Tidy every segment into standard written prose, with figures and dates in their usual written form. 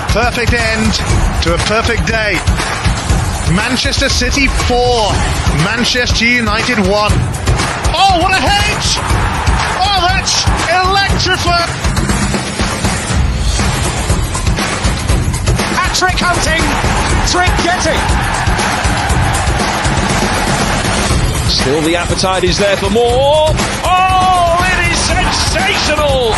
Perfect end to a perfect day. Manchester City 4, Manchester United 1. Oh, what a hedge! Oh, that's electrifying! Hat-trick hunting, trick getting. Still the appetite is there for more. Oh, it is sensational!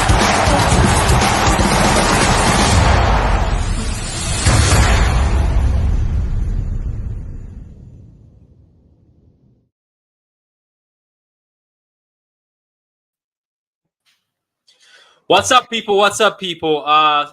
What's up, people? What's up, people?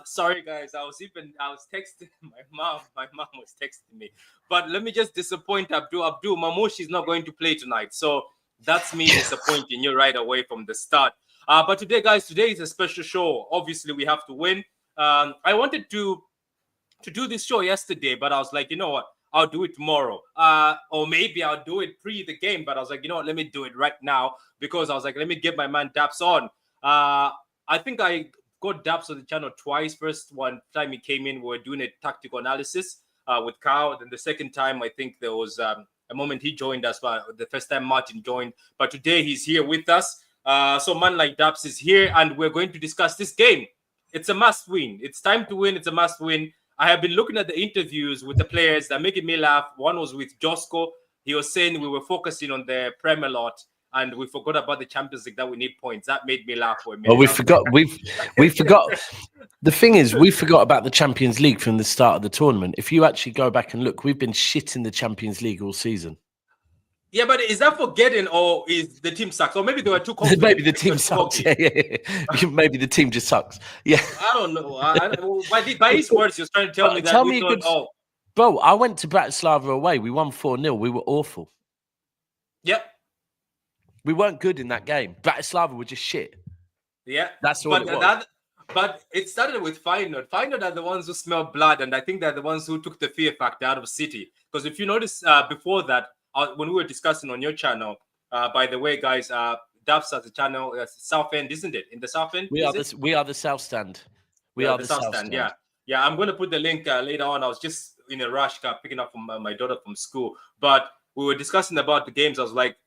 Sorry, guys. I was texting my mom. My mom was texting me. But let me just disappoint Abdul. Mamushi is not going to play tonight. So that's me disappointing you right away from the start. But today, guys, today is a special show. Obviously, we have to win. I wanted to do this show yesterday, but I was like, you know what? I'll do it tomorrow. Or maybe I'll do it pre the game. But I was like, you know what? Let me do it right now. Because I was like, let me get my man Daps on. I think I got Daps on the channel twice. First one time he came in, we were doing a tactical analysis with Kyle. Then the second time, I think there was a moment he joined us. But the first time Martin joined. But today he's here with us. So man like Daps is here, and we're going to discuss this game. It's a must win. It's time to win. It's a must win. I have been looking at the interviews with the players that are making me laugh. One was with Josko. He was saying we were focusing on the Premier lot. And we forgot about the Champions League, that we need points. That made me laugh for a minute. Well, we forgot. We forgot. The thing is, we forgot about the Champions League from the start of the tournament. If you actually go back and look, we've been shit in the Champions League all season. Yeah, but is that forgetting, or is the team sucks? Or maybe they were too confident. Maybe the team sucks. Yeah. Maybe the team just sucks. Yeah. I don't know. By his words, he was trying to tell me that. Tell me Bro, I went to Bratislava away. We won 4-0. We were awful. Yep. We weren't good in that game. Bratislava were just shit. Yeah. That's all it was. But it started with Feyenoord. Feyenoord are the ones who smell blood, and I think they're the ones who took the fear factor out of City. Because if you notice, before that, when we were discussing on your channel, by the way, guys, Daps has a channel, South End, isn't it? In the South End? We are the South Stand. We are the South Stand. Yeah. Yeah, I'm going to put the link later on. I was just in a rush, picking up from my daughter from school. But we were discussing about the games. I was like,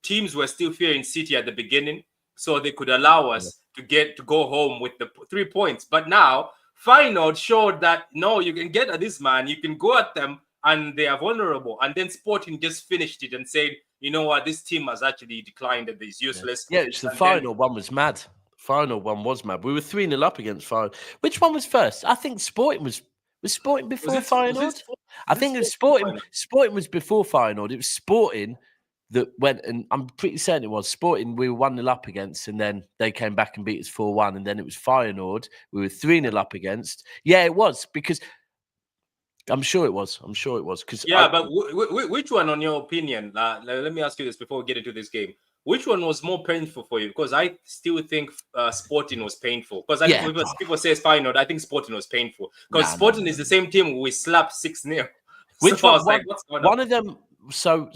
teams were still fearing City at the beginning, so they could allow us to go home with the 3 points. But now, Feyenoord showed that, no, you can get at this man, you can go at them, and they are vulnerable. And then Sporting just finished it and said, you know what, this team has actually declined and is useless. Yeah, it's the final one was mad. Final one was mad. We were 3-0 up against Feyenoord. Which one was first? I think Sporting was Sporting before Feyenoord? I think it was Sporting. Sporting was before Feyenoord. It was Sporting that went, and I'm pretty certain it was Sporting we were 1-0 up against, and then they came back and beat us 4-1, and then it was Feyenoord we were 3-0 up against. Yeah, it was, because I'm sure it was. Because but which one, on your opinion? Let me ask you this before we get into this game. Which one was more painful for you? Because I still think Sporting was painful. Because people say it's Feyenoord, I think Sporting was painful. Because Sporting is the same team we slapped 6-0. Which so one? I was like, what's going on? One of them. So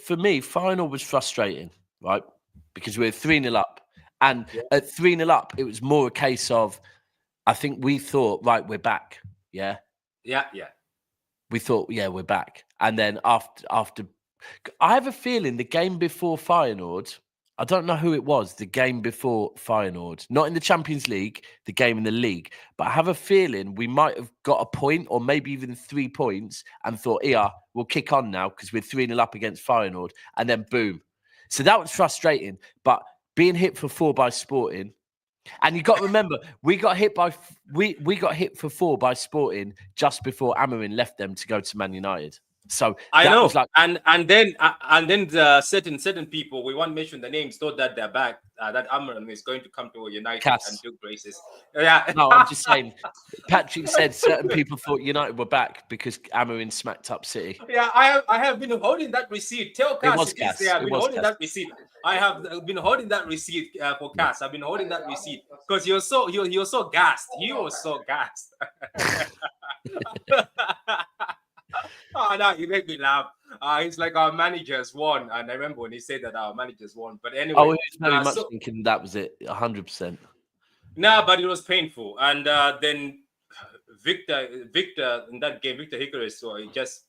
for me, final was frustrating, right? Because we were 3-0 up. And at 3-0 up, it was more a case of, I think we thought, right, we're back. Yeah. Yeah. We thought, yeah, we're back. And then after I have a feeling the game before Feyenoord, I don't know who it was, the game before Feyenoord, not in the Champions League, the game in the league, but I have a feeling we might have got a point or maybe even 3 points and thought, yeah, we'll kick on now because we're 3-0 up against Feyenoord, and then boom. So that was frustrating, but being hit for 4 by Sporting, and you got to remember, we got hit for 4 by Sporting just before Amorim left them to go to Man United. So I know, was like, and then the certain people, we won't mention the names, thought that they're back. That Amorim is going to come to United and do graces. Yeah, no, I'm just saying. Patrick said certain people thought United were back because Amorim smacked up City. Yeah, I have been holding that receipt. Tell Cass, I've been holding that receipt. I have been holding that receipt for Cass. I've been holding that receipt because he was so gassed. He was so gassed. Oh no, he made me laugh. It's like our managers won, and I remember when he said that our managers won. But anyway, I was very much thinking that was it, 100%. Nah, but it was painful, and then Victor in that game, Victor Hickory, so he just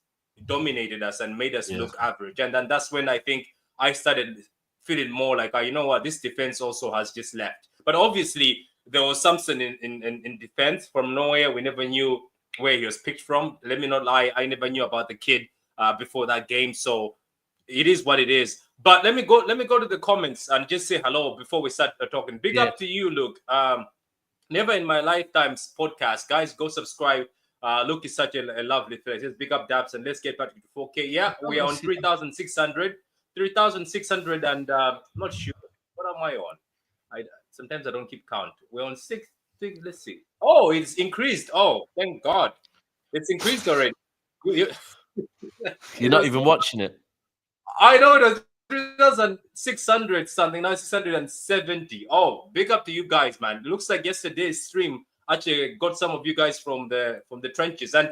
dominated us and made us look average. And then that's when I think I started feeling more like, you know what, this defense also has just left. But obviously, there was something in defense from nowhere. We never knew where he was picked from. Let me not lie, I never knew about the kid before that game. So it is what it is. But let me go to the comments and just say hello before we start talking. Big up to you, Luke. Never in my lifetime's podcast, guys, go subscribe. Luke is such a lovely face. Just big up Dabs and let's get back to 4K. Yeah, we are on 3,600. 3,600 and not sure. What am I on? Sometimes I don't keep count. We're on 6. Let's see. Oh, it's increased. Oh, thank God. It's increased already. You're not even watching it. I know it was 3,600 something. Now 670. Oh, big up to you guys, man. It looks like yesterday's stream actually got some of you guys from the trenches. And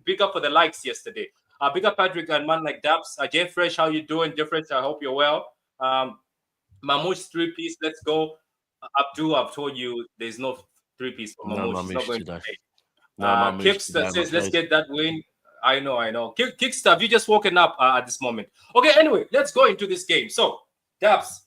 big up for the likes yesterday. Big up Patrick and man like Dabs. Jeff Fresh, how you doing? Jeff Fresh, I hope you're well. Mamouche 3-piece, let's go. Abdul, I've told you there's no 3-piece for Mamouche. No, He's not going today. to play. Kipster says, let's get that win. I know. Kickster, have you just woken up at this moment? Okay, anyway, let's go into this game. So, Dabs,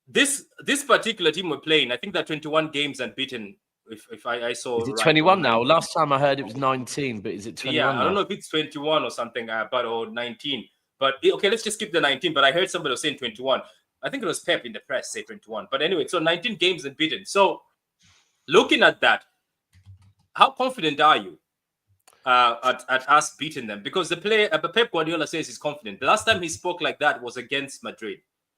this particular team we're playing, I think that 21 games unbeaten. If I saw, is it right 21 now? Last time I heard it was 19, but is it 21? Yeah, now? I don't know if it's 21 or something, or 19. But okay, let's just skip the 19. But I heard somebody was saying 21. I think it was Pep in the press say 21. But anyway, so 19 games unbeaten. So, looking at that, how confident are you at us beating them? Because the Pep Guardiola says he's confident. The last time he spoke like that was against Madrid,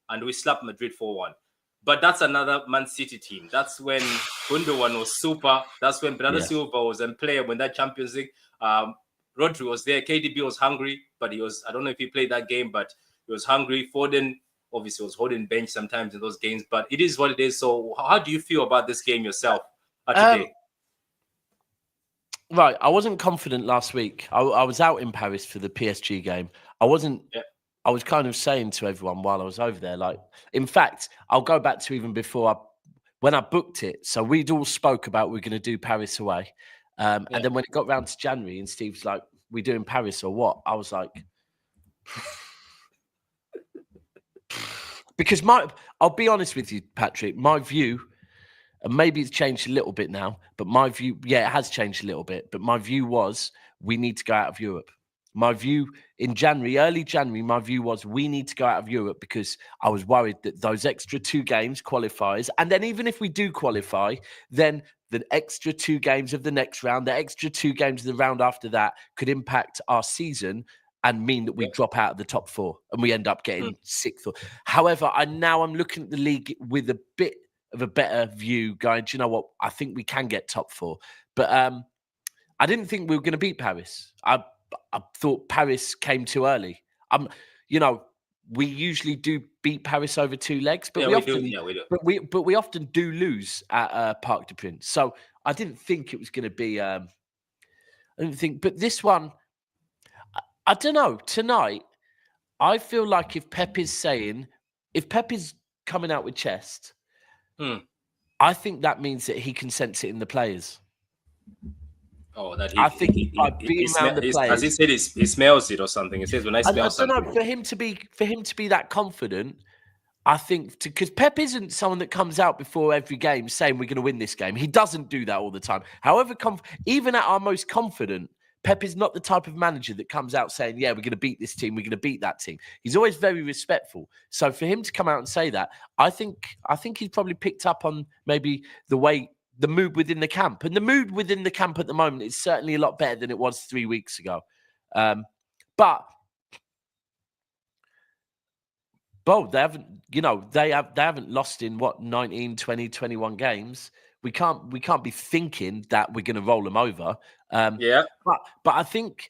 and we slapped Madrid 4-1. But that's another Man City team. That's when Gundogan was super. That's when Bernardo Silva was in player when that Champions League. Rodri was there. KDB was hungry, but I don't know if he played that game, but he was hungry. Foden obviously was holding bench sometimes in those games, but it is what it is. So how do you feel about this game yourself today? Right, I wasn't confident last week. I was out in Paris for the PSG game. I wasn't. Yeah. I was kind of saying to everyone while I was over there, like, in fact, I'll go back to even before when I booked it. So we'd all spoke about we're going to do Paris away. And then when it got round to January and Steve's like, we doing Paris or what? I was like, because I'll be honest with you, Patrick, my view, and maybe it's changed a little bit now, but my view, it has changed a little bit. But my view was we need to go out of Europe. My view in early January, my view was we need to go out of Europe because I was worried that those extra 2 games qualifiers, and then even if we do qualify, then the extra 2 games of the next round, the extra 2 games of the round after that could impact our season and mean that we drop out of the top 4 and we end up getting 6th. However, I'm looking at the league with a bit of a better view going, do you know what? I think we can get top 4. But I didn't think we were going to beat Paris. I thought Paris came too early. We usually do beat Paris over 2 legs, but we do. But we often do lose at Parc des Princes. So I didn't think it was going to be. I didn't think, but this one, I don't know. Tonight, I feel like if Pep is coming out with chest, I think that means that he can sense it in the players. Oh, that I think by being around the players, as he said, he smells it or something. He says when I smell something. I don't know, for him to be that confident, I think because Pep isn't someone that comes out before every game saying we're going to win this game. He doesn't do that all the time. However, even at our most confident, Pep is not the type of manager that comes out saying, yeah, we're going to beat this team, we're going to beat that team. He's always very respectful. So for him to come out and say that, I think he's probably picked up on maybe the mood within the camp. And the mood within the camp at the moment is certainly a lot better than it was 3 weeks ago. But they haven't lost in 19, 20, 21 games. We can't be thinking that we're going to roll them over. But I think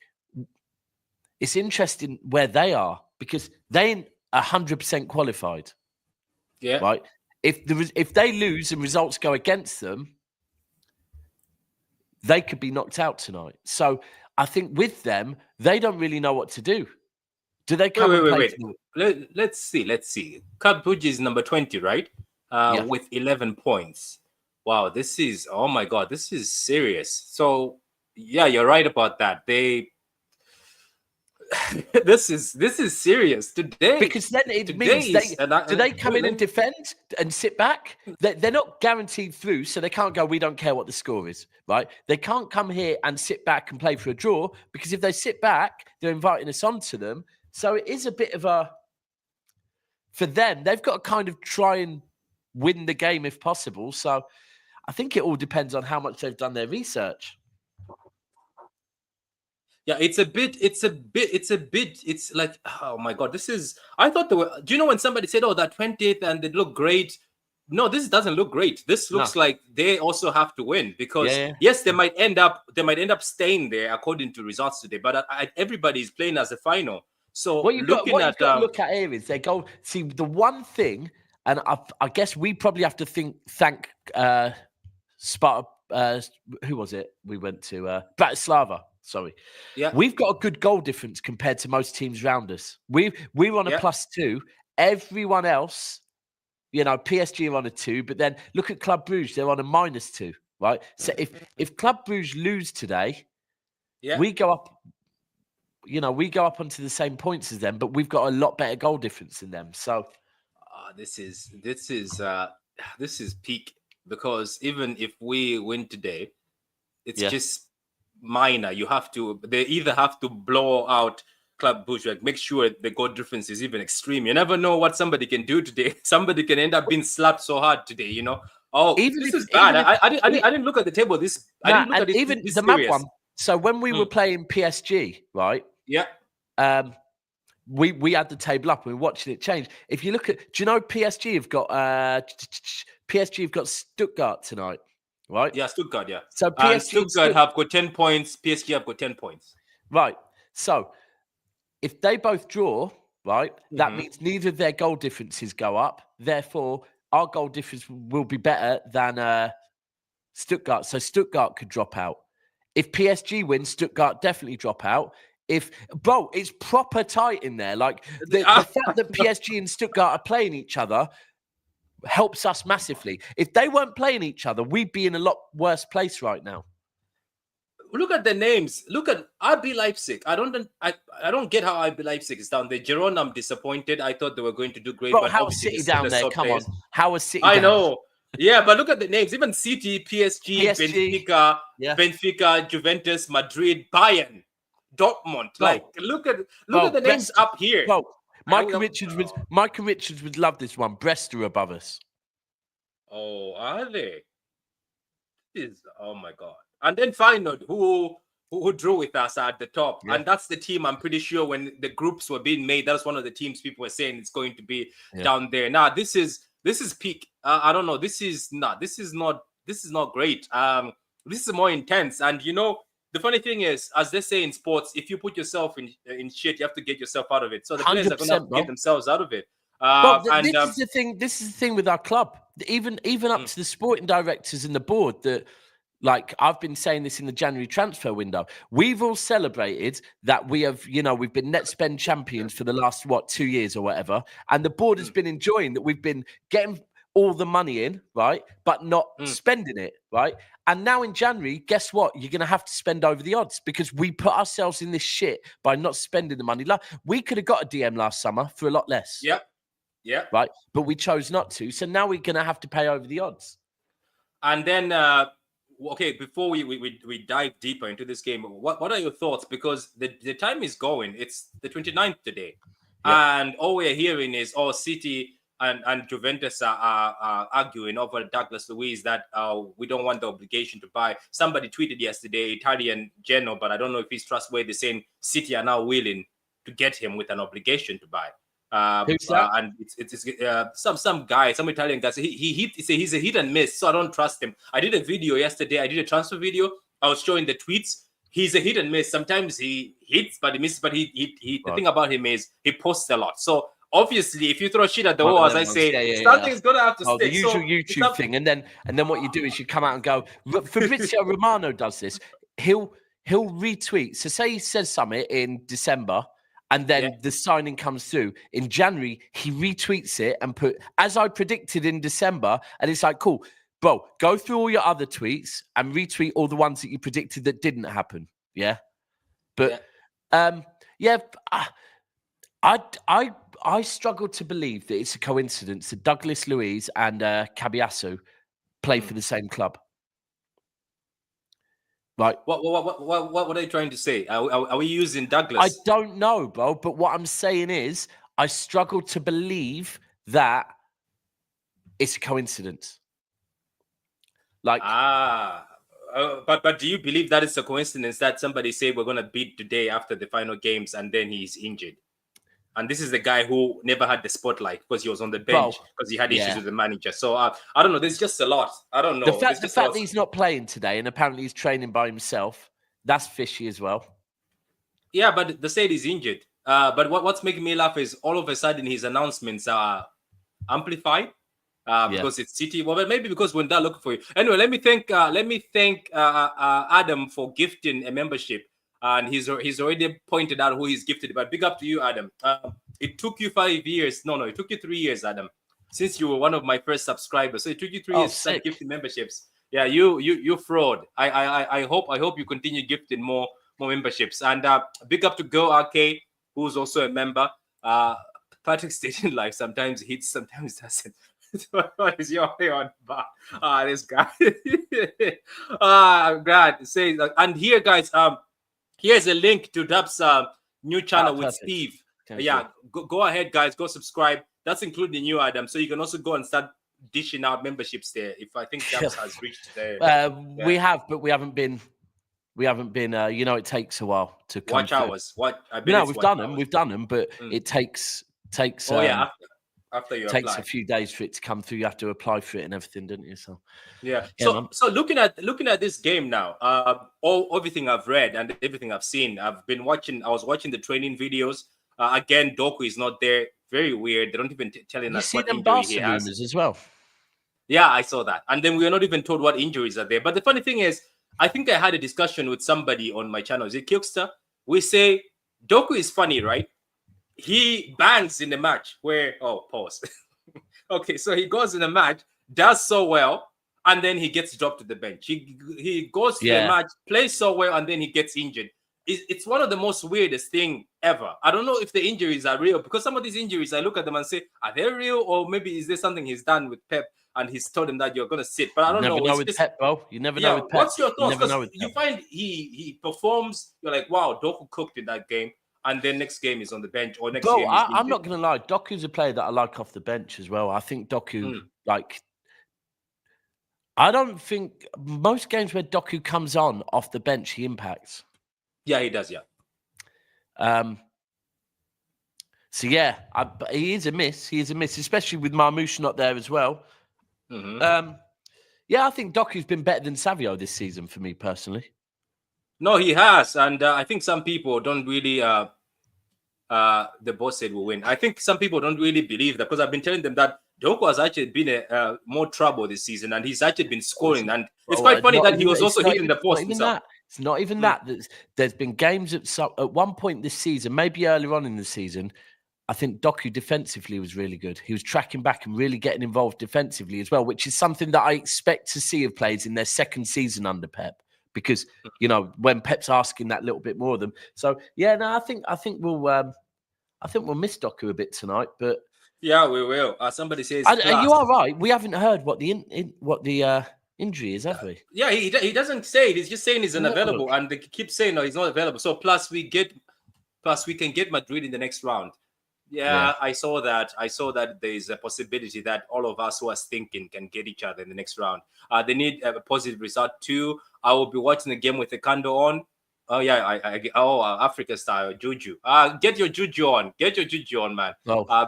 it's interesting where they are because they ain't 100% qualified. Yeah. Right. If they lose and results go against them, they could be knocked out tonight. So I think with them, they don't really know what to do. Do they come wait. Let's see. Club Brugge is number 20, right? With 11 points. Wow, this is, oh my God, this is serious. So yeah, you're right about that. This is serious today. Because then it Today means is, do they come in and defend and sit back? They're not guaranteed through, so they can't go, we don't care what the score is, right? They can't come here and sit back and play for a draw, because if they sit back, they're inviting us onto them. So it is a bit of a, for them, they've got to kind of try and win the game if possible. So I think it all depends on how much they've done their research. Yeah, it's like, oh my God, this is, I thought do you know when somebody said, oh, that 20th and they look great? No, this doesn't look great. This looks like they also have to win, because yes, they might end up staying there according to results today, but everybody is playing as a final. So what you've got to look at here is they go, see, the one thing, and I guess we probably have to thank Sparta, who was it? We went to Bratislava. Sorry. Yeah. We've got a good goal difference compared to most teams around us. We're on a +2. Everyone else, you know, PSG are on a 2, but then look at Club Brugge, they're on a -2, right? So if Club Brugge lose today, we go up, you know, we go up onto the same points as them, but we've got a lot better goal difference than them. So this is peak, because even if we win today, it's just minor. They either have to blow out Club Brugge, like make sure the goal difference is even extreme. You never know what somebody can do today. Somebody can end up being slapped so hard today, you know. Oh, this is bad. I didn't look at the table. I didn't look at it. Even this the mad one. So when we were playing PSG, right? Yeah. We had the table up and we were watching it change. If you look at, do you know PSG have got Stuttgart tonight, right? Yeah, Stuttgart, yeah. So Stuttgart have got 10 points, PSG have got 10 points. Right. So if they both draw, right, that means neither of their goal differences go up. Therefore, our goal difference will be better than Stuttgart. So Stuttgart could drop out. If PSG wins, Stuttgart definitely drop out. It's proper tight in there. Like the fact that PSG and Stuttgart are playing each other helps us massively. If they weren't playing each other, we'd be in a lot worse place right now. Look at the names. Look at RB Leipzig. I don't get how RB Leipzig is down there. Girona, I'm disappointed. I thought they were going to do great. But how is City down there? Come on. How is City I know. Yeah, but look at the names. Even City, PSG, Benfica, Juventus, Madrid, Bayern, Dortmund. Look at the names up here. Michael Richards would love this one. Brest are above us. Oh, are they? Oh my God. And then Feyenoord, who drew with us at the top. And that's the team, I'm pretty sure, when the groups were being made, that was one of the teams people were saying it's going to be down there. Now, this is peak. I don't know. This is not great. This is more intense. And you know, the funny thing is, as they say in sports, if you put yourself in shit, you have to get yourself out of it. So the players are going to have to get themselves out of it. This is the thing. This is the thing with our club. Even up to the sporting directors and the board, that, like, I've been saying this in the January transfer window. We've all celebrated that we have, you know, we've been net spend champions for the last 2 years or whatever, and the board has been enjoying that we've been getting all the money in, right, but not spending it, right. And now in January, guess what? You're going to have to spend over the odds, because we put ourselves in this shit by not spending the money. We could have got a DM last summer for a lot less. Yeah. Right. But we chose not to. So now we're going to have to pay over the odds. And then, okay, before we dive deeper into this game, what are your thoughts? Because the time is going. It's the 29th today. Yeah. And all we're hearing is, City and Juventus are arguing over Douglas Luiz, that we don't want the obligation to buy. Somebody tweeted yesterday, Italian Geno, but I don't know if he's trustworthy, saying City are now willing to get him with an obligation to buy. Who's that? And it's some guy, some Italian guy. So he's a hit and miss, so I don't trust him. I did a video yesterday. I did a transfer video. I was showing the tweets. He's a hit and miss. Sometimes he hits, but he misses. But the thing about him is he posts a lot. So obviously, if you throw shit at the wall, as I say, something's gonna have to stick. The usual YouTube thing, and then what you do is you come out and go. Fabrizio Romano does this. He'll retweet. So say he says something in December, and then the signing comes through in January. He retweets it and put, as I predicted in December, and it's like, cool. Bro, go through all your other tweets and retweet all the ones that you predicted that didn't happen. Yeah. But I struggle to believe that it's a coincidence that Douglas Luiz and Cabiasso play for the same club. Right. What are you trying to say? Are we using Douglas? I don't know, bro. But what I'm saying is, I struggle to believe that it's a coincidence. Like, but do you believe that it's a coincidence that somebody say we're gonna beat today after the final games and then he's injured? And this is the guy who never had the spotlight because he was on the bench because he had issues with the manager. So I don't know. There's just a lot. I don't know. The fact that he's not playing today and apparently he's training by himself, that's fishy as well. Yeah, but they said he's injured. But what's making me laugh is all of a sudden his announcements are amplified because it's City. Well, maybe because when they're looking for you. Anyway, let me thank Adam for gifting a membership. And he's already pointed out who he's gifted. But big up to you, Adam. It took you 5 years. No, it took you 3 years, Adam, since you were one of my first subscribers. So it took you 3 years to start gifting memberships. Yeah, you fraud. I hope you continue gifting more memberships. And big up to Go Arcade, who's also a member. Patrick Station Life sometimes hits, sometimes doesn't. What is your on? This guy. I'm glad to say that. And here, guys, here's a link to Dub's new channel with Steve. Go ahead, guys. Go subscribe. That's including you, Adam. So you can also go and start dishing out memberships there. If I think Dubs has reached there. We have, but we haven't been. It takes a while to come watch hours. We've done them, but it takes. After you takes apply. A few days for it to come through. You have to apply for it and everything, don't you? So So looking at this game now, everything I've read and everything I've seen, I was watching the training videos. Again, Doku is not there. Very weird. They don't even telling us what injury he has as well. Yeah, I saw that. And then we are not even told what injuries are there. But the funny thing is, I think I had a discussion with somebody on my channel. Is it Kilkster? We say Doku is funny, right? He bangs in the match where pause. Okay, so he goes in the match, does so well, and then he gets dropped to the bench. He goes to the match, plays so well, and then he gets injured. It's one of the most weirdest thing ever. I don't know if the injuries are real, because some of these injuries, I look at them and say, are they real? Or maybe is there something he's done with Pep and he's told him that you're going to sit? But I don't know. You never know with Pep, bro. You never know with Pep. What's your thoughts? Because you find he performs, you're like, wow, Doku cooked in that game. And then next game is on the bench, or next game. I'm not going to lie. Doku's a player that I like off the bench as well. I think Doku, I don't think most games where Doku comes on off the bench, he impacts. Yeah, he does. Yeah. He is a miss. He is a miss, especially with Marmoush not there as well. Mm-hmm. I think Doku's been better than Savio this season for me personally. No, he has, and I think some people don't really. The boss said we'll win. I think some people don't really believe that, because I've been telling them that Doku has actually been more trouble this season, and he's actually been scoring. And it's quite funny that he was also hitting the post himself. It's not even that. There's been games at one point this season, maybe earlier on in the season, I think Doku defensively was really good. He was tracking back and really getting involved defensively as well, which is something that I expect to see of players in their second season under Pep. Because when Pep's asking that little bit more of them, so I think we'll miss Doku a bit tonight, but yeah, we will. Somebody says you are right. We haven't heard what the injury is, have we? Yeah, he doesn't say it. He's just saying he's unavailable, and they keep saying no, he's not available. So plus we can get Madrid in the next round. Yeah, I saw that. There is a possibility that all of us who are thinking can get each other in the next round. They need a positive result too. I will be watching the game with the candle on. Oh yeah, Africa style juju. Get your juju on. Get your juju on, man.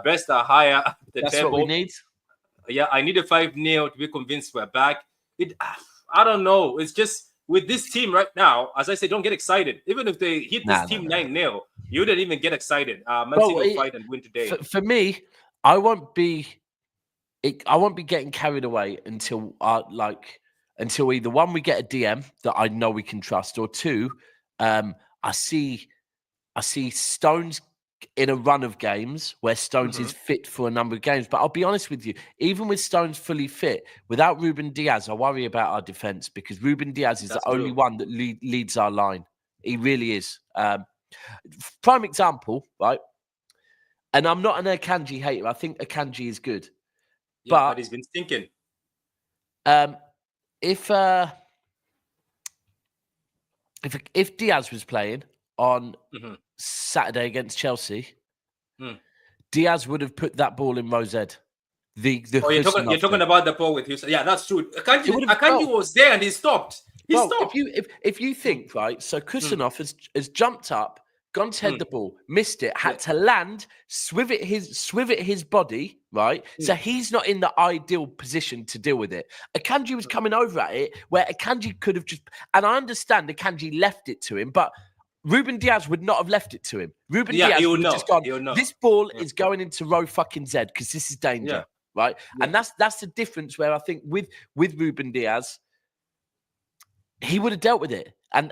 Best are higher. That's table. What we need. Yeah, I need a 5-0 to be convinced we're back. I don't know. It's just with this team right now. As I say, don't get excited. Even if they hit this team 9-0, you wouldn't even get excited. Man City will fight and win today. For me, I won't be getting carried away until either one, we get a DM that I know we can trust, or two, I see Stones in a run of games where Stones is fit for a number of games. But I'll be honest with you, even with Stones fully fit, without Ruben Diaz, I worry about our defence because Ruben Diaz is That's the only true. one that leads our line. He really is. Prime example, right? And I'm not an Akanji hater. I think Akanji is good. Yeah, but he's been stinking. If Diaz was playing on Saturday against Chelsea, Diaz would have put that ball in Rosette. You're talking about the ball with Houston. Yeah, that's true. Akanji was there and he stopped. He stopped. If you think, right, so Kusanov has jumped up, gone to head the ball, missed it, had to land, swivot his body, right? So he's not in the ideal position to deal with it. Akanji was coming over at it where Akanji could have just, and I understand Akanji left it to him, but Ruben Diaz would not have left it to him. Ruben Diaz would have just gone, this ball is going into row fucking Z because this is danger, right? Yeah. And that's the difference where I think with Ruben Diaz, he would have dealt with it. And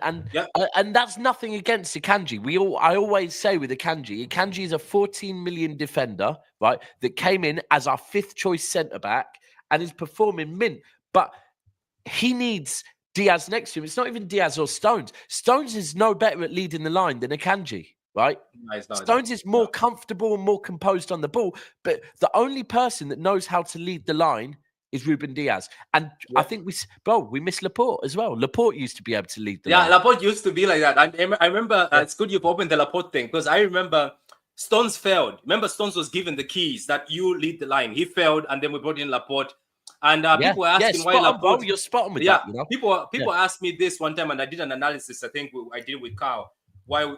that's nothing against Akanji. I always say with Akanji is a 14 million defender, right? That came in as our 5th choice centre back and is performing mint. But he needs Diaz next to him. It's not even Diaz or Stones. Stones is no better at leading the line than Akanji, right? No, Stones is more comfortable and more composed on the ball. But the only person that knows how to lead the line is Ruben Diaz. And I think we miss Laporte as well. Laporte used to be able to lead the line. Laporte used to be like that. I remember, it's good you've opened the Laporte thing, because I remember Stones failed. Remember, Stones was given the keys that you lead the line. He failed, and then we brought in Laporte. And people were asking why Laporte... You're spot on with that. You know? People asked me this one time, and I did an analysis, I think I did with Carl, why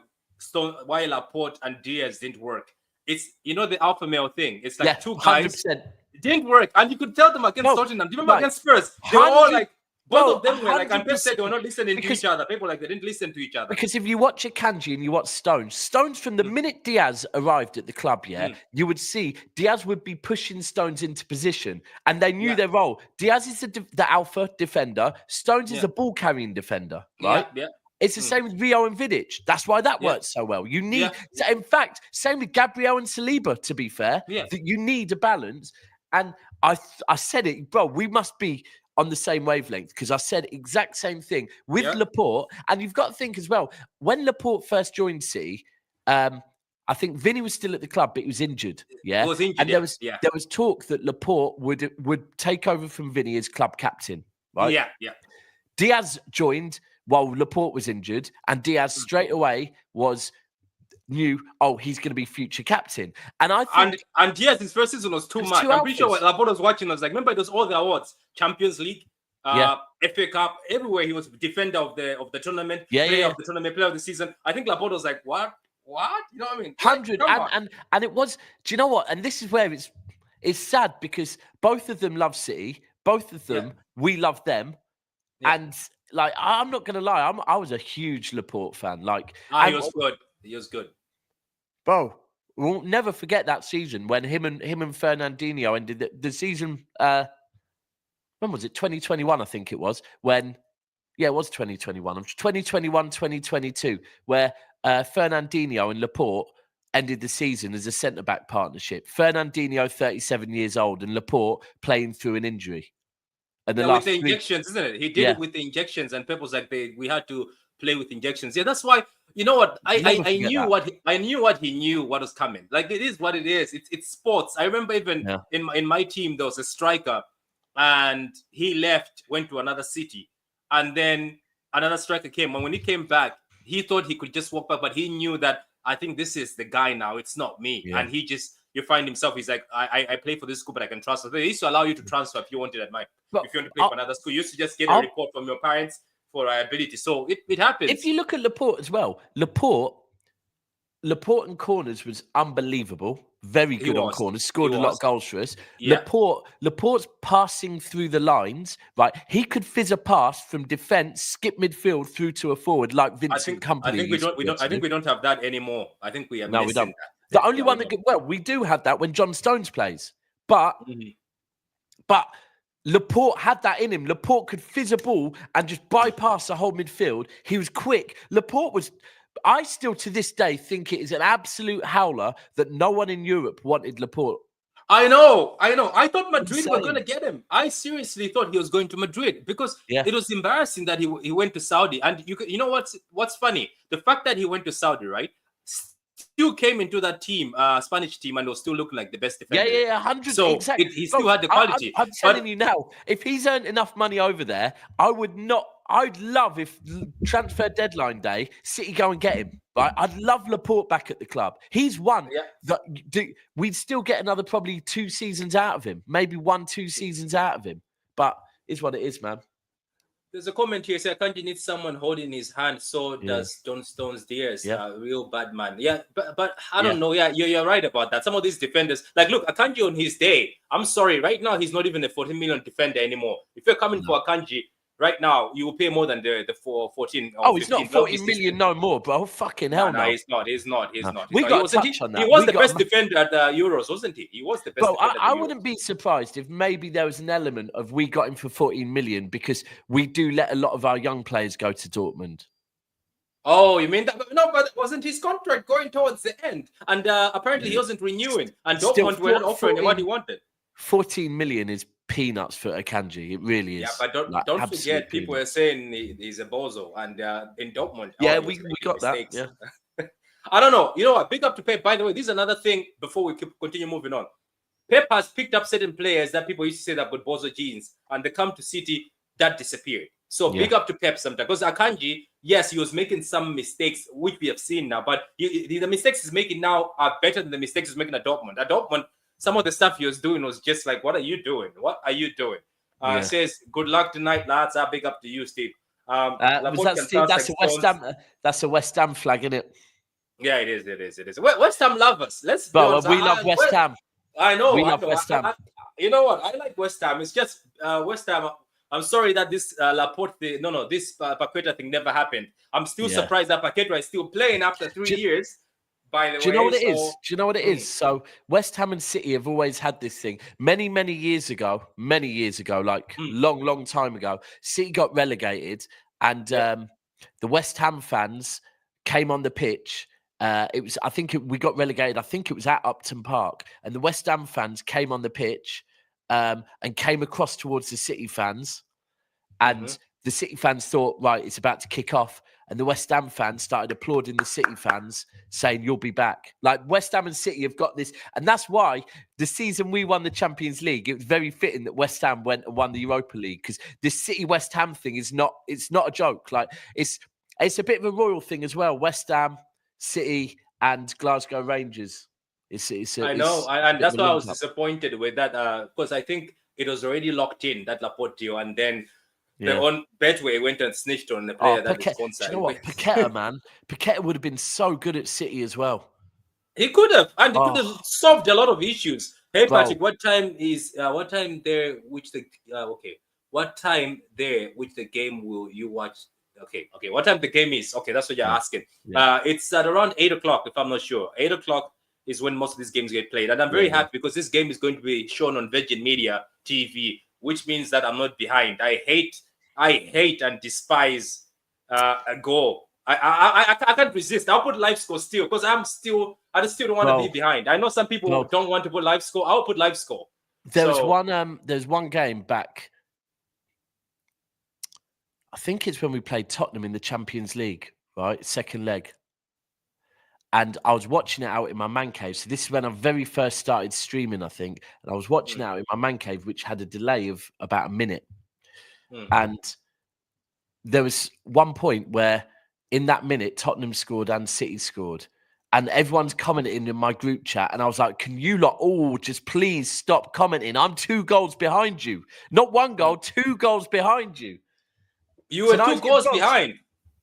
Laporte and Diaz didn't work. It's, the alpha male thing. It's like 2 guys... 100%. It didn't work, and you could tell them against Tottenham. Do you remember against Spurs? They were all like, both of them were like, and Pep said they were not listening to each other. People they didn't listen to each other. Because if you watch Akanji and you watch Stones from the minute Diaz arrived at the club, you would see Diaz would be pushing Stones into position, and they knew their role. Diaz is the alpha defender. Stones is a ball carrying defender, right? Yeah. It's the same with Rio and Vidic. That's why that works so well. You need, in fact, same with Gabriel and Saliba, to be fair, that you need a balance. And I said it, bro, we must be on the same wavelength because I said exact same thing with Laporte. And you've got to think as well, when Laporte first joined City, I think Vinny was still at the club, but he was injured. Yeah. He was injured, and there was talk that Laporte would take over from Vinny as club captain, right? Yeah. Diaz joined while Laporte was injured, and Diaz straight away knew, he's going to be future captain. And I think... And his first season was too much. I'm pretty sure what Laporte was watching, I was like, remember, it was all the awards. Champions League, FA Cup, everywhere. He was defender of the tournament, player of the tournament, player of the season. I think Laporte was like, what? You know what I mean? 100. And it was... Do you know what? And this is where it's sad because both of them love City. Both of them, we love them. Yeah. And... like, I'm not going to lie. I was a huge Laporte fan. Like, he was good. He was good. Bro, we'll never forget that season when him and Fernandinho ended the season. When was it? 2021, I think it was. It was 2021. 2021, 2022, where Fernandinho and Laporte ended the season as a centre-back partnership. Fernandinho, 37 years old, and Laporte playing through an injury. And with the injections, isn't it? He did it with the injections, and Pep was like, we had to play with injections. Yeah, that's why. You know what? I knew what he knew what was coming. Like, it is what it is. It's sports. I remember even in my team there was a striker, and he left, went to another city, and then another striker came. And when he came back, he thought he could just walk back, but he knew that I think this is the guy now. It's not me, and he just. You find himself, he's like, I play for this school, but I can transfer. They used to allow you to transfer if you wanted at night. If you want to play for another school, you used to just get a report from your parents for ability. So it happens. If you look at Laporte as well, Laporte in corners was unbelievable. Very good on corners. Scored a lot of goals for us. Yeah. Laporte's passing through the lines, right? He could fizz a pass from defence, skip midfield through to a forward like Vincent Kompany. I think we don't have that anymore. I think we have. No, we don't. The only one we do have that when John Stones plays, but Laporte had that in him. Laporte could fizz a ball and just bypass the whole midfield. He was quick. Laporte was I still to this day think it is an absolute howler that no one in Europe wanted Laporte. I know. I thought Madrid were Insane. going to get him. I seriously thought he was going to Madrid because Yeah. it was embarrassing that he went to Saudi. And you know what's funny? The fact that he went to Saudi, right? Still came into that team, Spanish team, and was still looking like the best defender. Yeah, 100. So exactly. he still had the quality. I'm telling you now, if he's earned enough money over there, I'd love if transfer deadline day, City go and get him. Right? I'd love Laporte back at the club. He's one that we'd still get another probably 2 seasons out of him, maybe 1-2 seasons out of him. But it's what it is, man. There's a comment here saying Akanji needs someone holding his hand. So does Don Stones Diaz. Real bad man. Yeah, but I don't know. Yeah, you're right about that. Some of these defenders, like look, Akanji on his day. I'm sorry, right now he's not even a 14 million defender anymore. If you're coming for Akanji right now, you will pay more than the 14. Or he's not 14 million no more, bro. Fucking hell, no. He's not. He's not. We got to touch on that. He was the best defender at the Euros, wasn't he? He was the best. Bro, I wouldn't be surprised if maybe there was an element of we got him for 14 million because we do let a lot of our young players go to Dortmund. Oh, you mean that? No, but wasn't his contract going towards the end? And apparently he wasn't renewing. And Dortmund were not offering him what he wanted. 14 million is peanuts for Akanji. It really is. Yeah, but don't forget, people are saying he's a bozo, and in Dortmund. Yeah, we got mistakes. That. Yeah. I don't know. You know what? Big up to Pep. By the way, this is another thing before we continue moving on. Pep has picked up certain players that people used to say that got bozo genes, and they come to City, that disappeared. So big up to Pep sometimes. Because Akanji, yes, he was making some mistakes, which we have seen now, but the mistakes he's making now are better than the mistakes he's making at Dortmund. At Dortmund, some of the stuff he was doing was just like, what are you doing? What are you doing? Says, good luck tonight, lads. Big up to you, Steve. That's a West Ham flag, isn't it? Yeah, it is. West Ham love us. We love West Ham. I know. We love West Ham. You know what? I like West Ham. It's just West Ham. I'm sorry that this Laporte thing, this Paqueta thing never happened. I'm still surprised that Paqueta is still playing after 3 years. By the way, do you know what it is? Do you know what it is? So West Ham and City have always had this thing. Many years ago, like long time ago, City got relegated, and the West Ham fans came on the pitch. We got relegated. I think it was at Upton Park, and the West Ham fans came on the pitch and came across towards the City fans, and the City fans thought, right, it's about to kick off. And the West Ham fans started applauding the City fans, saying, you'll be back. Like, West Ham and City have got this. And that's why the season we won the Champions League, it was very fitting that West Ham went and won the Europa League. Because this City-West Ham thing it's not a joke. Like, it's a bit of a royal thing as well. West Ham, City, and Glasgow Rangers. I know. And that's why I was disappointed with that. Because I think it was already locked in, that Laporte deal. And then on Betway went and snitched on the player that was onside. You know what? Paqueta, man. Paqueta would have been so good at City as well. He could have. And he could have solved a lot of issues. Hey, Patrick, what time there, which the game will you watch? Okay. What time the game is? Okay, that's what you're asking. Yeah. It's at around 8 o'clock, if I'm not sure. 8 o'clock is when most of these games get played. And I'm very happy because this game is going to be shown on Virgin Media TV, which means that I'm not behind. I hate and despise a goal. I can't resist. I'll put live score still because I still don't want to be behind. I know some people don't want to put live score. I'll put live score. There's one game back. I think it's when we played Tottenham in the Champions League, right? Second leg. And I was watching it out in my man cave. So this is when I very first started streaming, I think. And I was watching it out in my man cave, which had a delay of about a minute. And there was one point where in that minute, Tottenham scored and City scored. And everyone's commenting in my group chat. And I was like, can you lot all just please stop commenting? I'm 2 goals behind you. Not 1 goal, 2 goals behind you. You were 2 goals behind?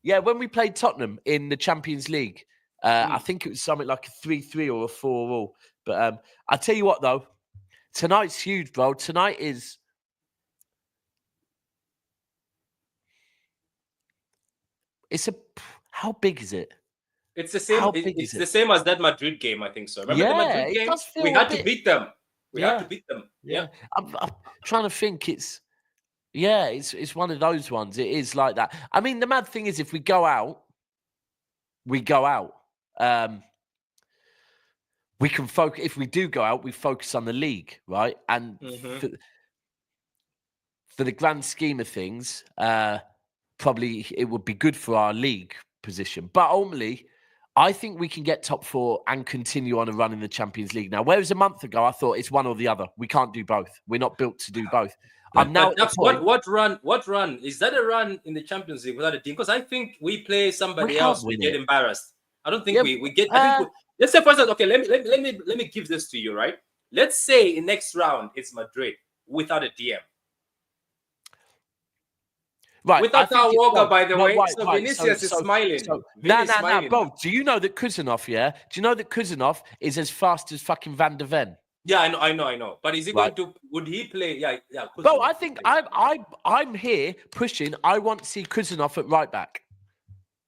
Yeah, when we played Tottenham in the Champions League. I think it was something like a 3-3 or a 4-4. But I tell you what, though. Tonight's huge, bro. Tonight is... How big is it? It's the same. It's the same as that Madrid game, I think so. Remember the Madrid game? We had to beat them. We had to beat them. Yeah. I'm trying to think. It's one of those ones. It is like that. I mean, the mad thing is, if we go out, we go out, we can focus. If we do go out, we focus on the league, right? And for the grand scheme of things, probably it would be good for our league position. But ultimately, I think we can get top 4 and continue on a run in the Champions League now. Whereas a month ago, I thought it's one or the other. We can't do both. We're not built to do both. But that's what run? What run is that? A run in the Champions League without a team? Because I think we play somebody else, we get embarrassed. I don't think we get. I think let's say for instance, okay, let me give this to you, right? Let's say in next round it's Madrid without a DM. Right, without Kyle Walker, by the way. So Vinicius is smiling. No, bro. Do you know that Kuzanov? Yeah. Do you know that Kuzanov is as fast as fucking Van der Ven? Yeah, I know. But is he going to? Would he play? Yeah. Bro, I think I'm here pushing. I want to see Kuzanov at right back.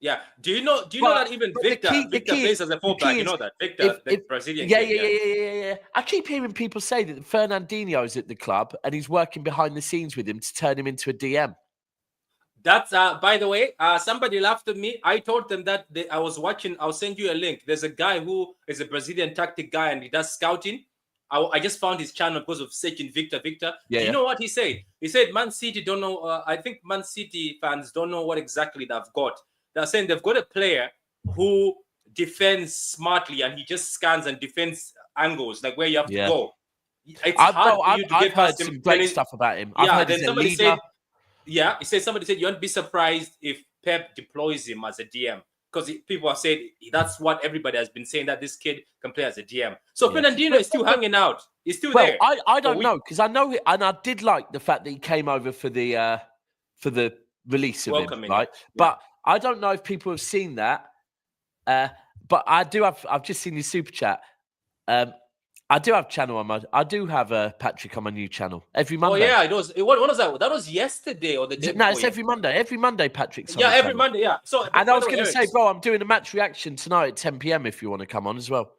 Yeah. Do you know that even Victor plays as a fullback? You know that Victor, the Brazilian. Yeah. I keep hearing people say that Fernandinho's at the club and he's working behind the scenes with him to turn him into a DM. That's by the way, somebody laughed at me. I told them that I was watching. I'll send you a link. There's a guy who is a Brazilian tactic guy and he does scouting. I just found his channel because of searching Victor. Yeah, you know what he said? He said Man City don't know. I think Man City fans don't know what exactly they've got. They're saying they've got a player who defends smartly and he just scans and defends angles like where you have to go. It's hard for you to get past him. Some great stuff about him. Then somebody said. Yeah, somebody said you won't be surprised if Pep deploys him as a DM because people have said that's what everybody has been saying, that this kid can play as a DM. So Fernandinho is still hanging out. He's still there. I don't know because I know and I did like the fact that he came over for the release of him, right? Yeah. But I don't know if people have seen that. But I've just seen your super chat. I do have Patrick on my new channel every Monday. Oh yeah, it was. What was that? That was yesterday or the day? No, it's every Monday. Every Monday, Patrick's on. Yeah, every Monday. Yeah. So and I was going to say, bro, I'm doing a match reaction tonight at 10 p.m. if you want to come on as well.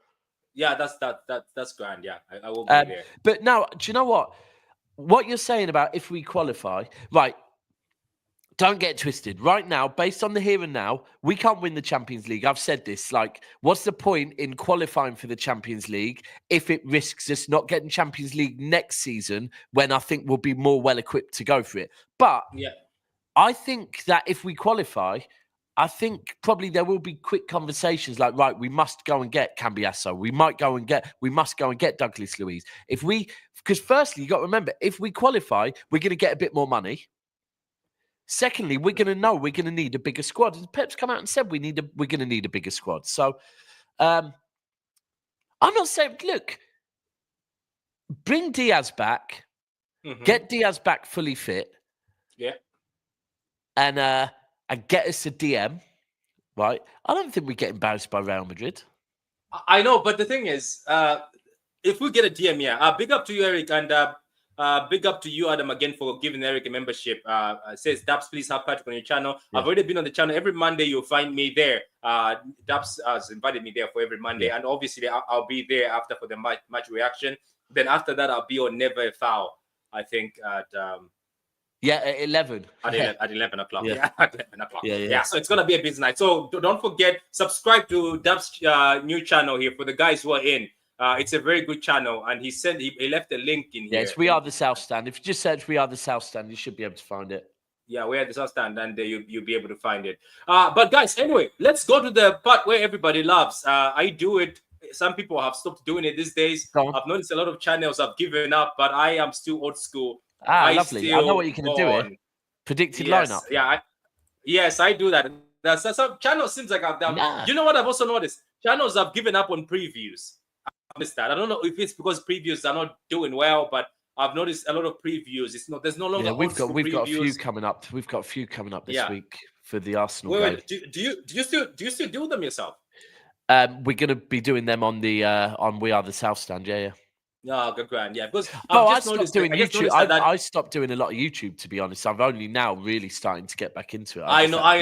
Yeah, that's grand. Yeah, I will be there. But now, do you know what? What you're saying about if we qualify, right? Don't get twisted. Right now, based on the here and now, we can't win the Champions League. I've said this. Like, what's the point in qualifying for the Champions League if it risks us not getting Champions League next season when I think we'll be more well-equipped to go for it? But I think that if we qualify, I think probably there will be quick conversations like, right, we must go and get Cambiasso. We must go and get Douglas Luiz. Because firstly, you got to remember, if we qualify, we're going to get a bit more money. Secondly, we're going to need a bigger squad. And Pep's come out and said we're going to need a bigger squad. So I'm not saying, look, bring Diaz back, get Diaz back fully fit. Yeah. And get us a DM, right? I don't think we get embarrassed by Real Madrid. I know, but the thing is, if we get a DM, big up to you, Eric, and big up to you, Adam, again for giving Eric a membership. Says Dabs, please have Patrick on your channel. Yeah. I've already been on the channel. Every Monday you'll find me there. Dabs has invited me there for every Monday, and obviously I'll be there after for the match reaction. Then after that, I'll be on Never a Foul. I think at at 11. At 11 o'clock. Yeah, at 11 o'clock. Yeah. So it's gonna be a busy night. So don't forget, subscribe to Dabs' new channel here for the guys who are in. It's a very good channel, and he left a link in here. Yes, We Are the South Stand. If you just search We Are the South Stand, you should be able to find it. Yeah, We Are the South Stand, and you'll be able to find it. But guys, anyway, let's go to the part where everybody loves. I do it. Some people have stopped doing it these days. I've noticed a lot of channels have given up, but I am still old school. Lovely. I know what you're going to do here. Predicted lineup. Yeah. Yes, I do that. Some channels seems like I've done. Nah. You know what I've also noticed? Channels have given up on previews. Missed that. I don't know if it's because previews are not doing well, but I've noticed a lot of previews. There's no longer. Yeah, we've got a few coming up. We've got a few coming up this week for the Arsenal game. Do you still do them yourself? We're going to be doing them on the on We Are the South Stand. Yeah. No, good grand. Yeah, because I stopped doing YouTube. I stopped doing a lot of YouTube, to be honest. I'm only now really starting to get back into it. I know. I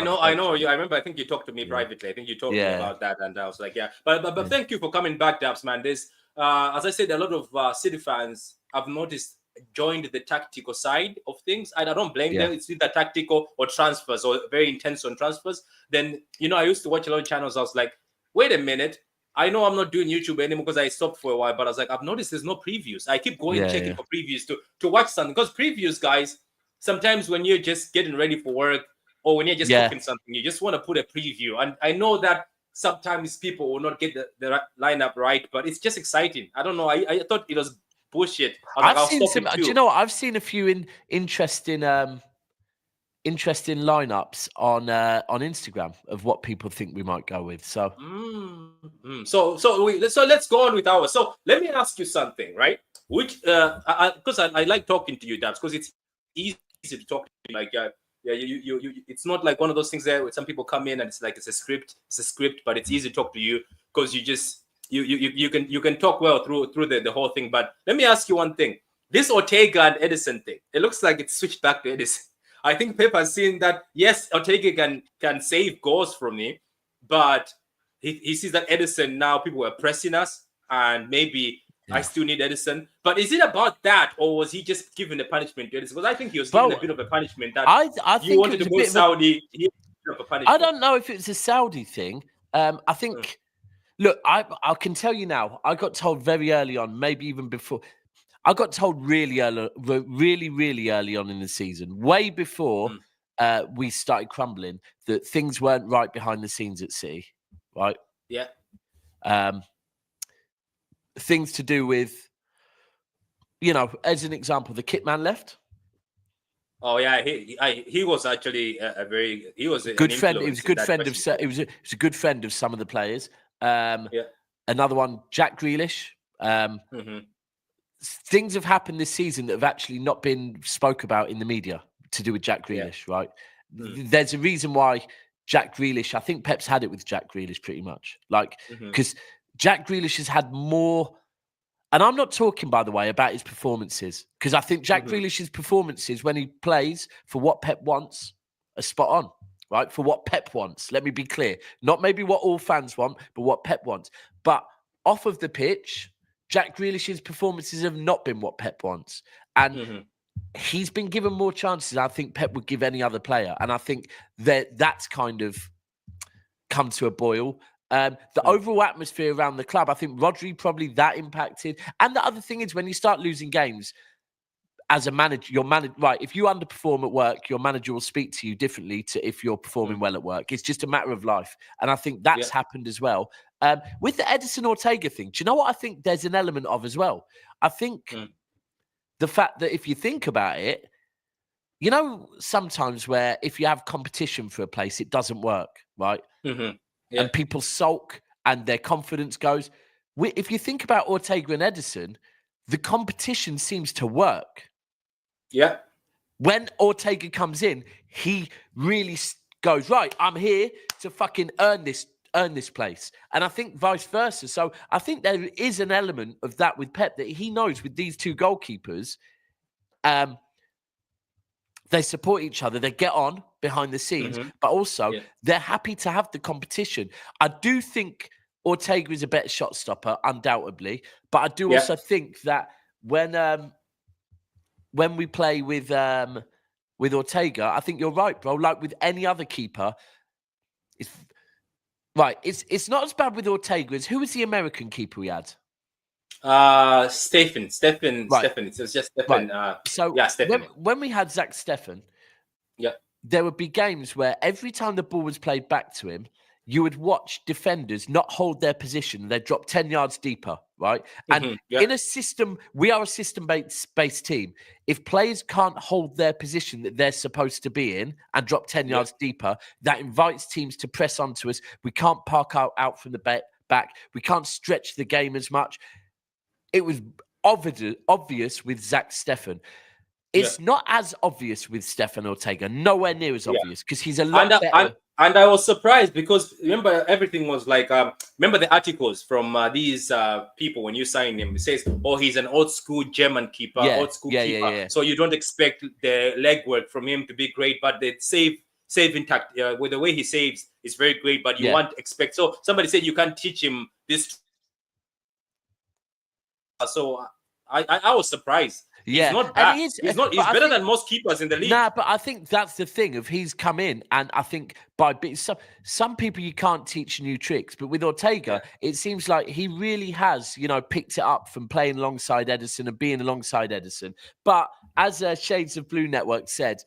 remember. I think you talked to me privately. I think you told me about that, and I was like, But thank you for coming back, Dabs, man. There's, as I said, a lot of City fans. I've noticed joined the tactical side of things. I don't blame Yeah. them. It's either tactical or transfers, or very intense on transfers. Then, I used to watch a lot of channels. I was like, wait a minute. I know I'm not doing YouTube anymore because I stopped for a while, but I was like, I've noticed there's no previews. I keep going checking for previews to watch something, because previews, guys, sometimes when you're just getting ready for work or when you're just cooking something, you just want to put a preview. And I know that sometimes people will not get the lineup right, but it's just exciting. I don't know. I thought it was bullshit. I'll seen stop it too. Do you know what? I've seen a few interesting lineups on Instagram of what people think we might go with. So, so let's go on with ours. So let me ask you something, right? Which because I like talking to you, Dabs, because it's easy to talk to you. Like you it's not like one of those things there where some people come in and it's like it's a script, but it's easy to talk to you because you just you can talk well through the whole thing. But let me ask you one thing: this Ortega and Edison thing, it looks like it's switched back to Edison. I think Pep has seen that, yes, Ortega can save goals from me, but he sees that Edison, now people are pressing us, and maybe I still need Edison. But is it about that, or was he just given a punishment to Edison? Because I think he was given a bit of a punishment that I you think wanted to go Saudi. I don't know if it's a Saudi thing. I think, look, I can tell you now, I got told very early on, maybe even before. I got told really early on in the season, way before we started crumbling, that things weren't right behind the scenes at City, right? Yeah. Things to do with, as an example, the kit man left. Oh yeah, he was actually he was a good friend. He was a good friend of. He was a good friend of some of the players. Another one, Jack Grealish. Things have happened this season that have actually not been spoke about in the media to do with Jack Grealish, right? There's a reason why Jack Grealish, I think Pep's had it with Jack Grealish pretty much. Like, because Jack Grealish has had more, and I'm not talking, by the way, about his performances, because I think Jack Grealish's performances when he plays for what Pep wants are spot on, right? For what Pep wants. Let me be clear. Not maybe what all fans want, but what Pep wants. But off of the pitch, Jack Grealish's performances have not been what Pep wants. And he's been given more chances than I think Pep would give any other player. And I think that's kind of come to a boil. The overall atmosphere around the club, I think Rodri probably that impacted. And the other thing is, when you start losing games, as a manager, right, if you underperform at work, your manager will speak to you differently to if you're performing well at work. It's just a matter of life. And I think that's happened as well. With the Edison Ortega thing, do you know what I think there's an element of as well? I think the fact that if you think about it, sometimes where if you have competition for a place, it doesn't work, right? And people sulk and their confidence goes. If you think about Ortega and Edison, the competition seems to work. Yeah. When Ortega comes in, he really goes, right, I'm here to fucking earn this place. And I think vice versa. So I think there is an element of that with Pep, that he knows with these two goalkeepers, they support each other. They get on behind the scenes, but also they're happy to have the competition. I do think Ortega is a better shot stopper, undoubtedly. But I do also think that when we play with Ortega, I think you're right, bro. Like with any other keeper, it's not as bad with Ortega as who was the American keeper we had? Stephen. Right. It was just Stephen. Right. Stephen. When we had Zach Steffen, there would be games where every time the ball was played back to him, you would watch defenders not hold their position. They'd drop 10 yards deeper, right? And in a system, we are a system-based team. If players can't hold their position that they're supposed to be in and drop 10 yards deeper, that invites teams to press onto us. We can't park out from the back. We can't stretch the game as much. It was obvious with Zach Steffen. It's not as obvious with Stefan Ortega. Nowhere near as obvious, because he's a lot better. And I was surprised because remember everything was like remember the articles from these people when you sign him. It says, "Oh, he's an old school German keeper, old school keeper." Yeah. So you don't expect the legwork from him to be great, but the save intact with the way he saves is very great. But you won't expect. So somebody said you can't teach him this. So I was surprised. He's not and bad. he is. He's not. He's but I better think- than most keepers in the league. Nah, but I think that's the thing of he's come in, and I think some people you can't teach new tricks, but with Ortega, it seems like he really has, picked it up from playing alongside Ederson and being alongside Ederson. But as Shades of Blue Network said,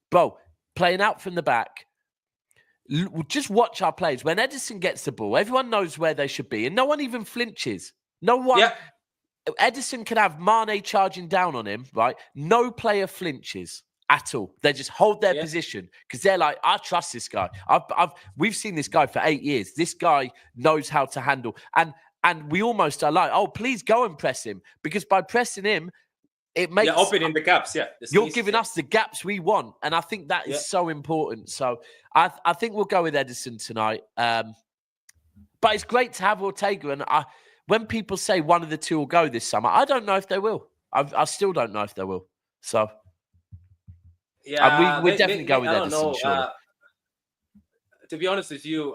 bro, playing out from the back. Just watch our plays. When Ederson gets the ball, everyone knows where they should be, and no one even flinches. No one. Yeah. Ederson can have Mane charging down on him, right? No player flinches at all. They just hold their position because they're like, I trust this guy. We've seen this guy for 8 years. This guy knows how to handle, and we almost are like, oh, please go and press him, because by pressing him, it makes opening the gaps. Yeah, you're giving us the gaps we want, and I think that is so important. So I think we'll go with Ederson tonight. But it's great to have Ortega, and when people say one of the two will go this summer, I don't know if they will. I still don't know if they will. So yeah, we definitely go with Ederson. Surely. To be honest with you,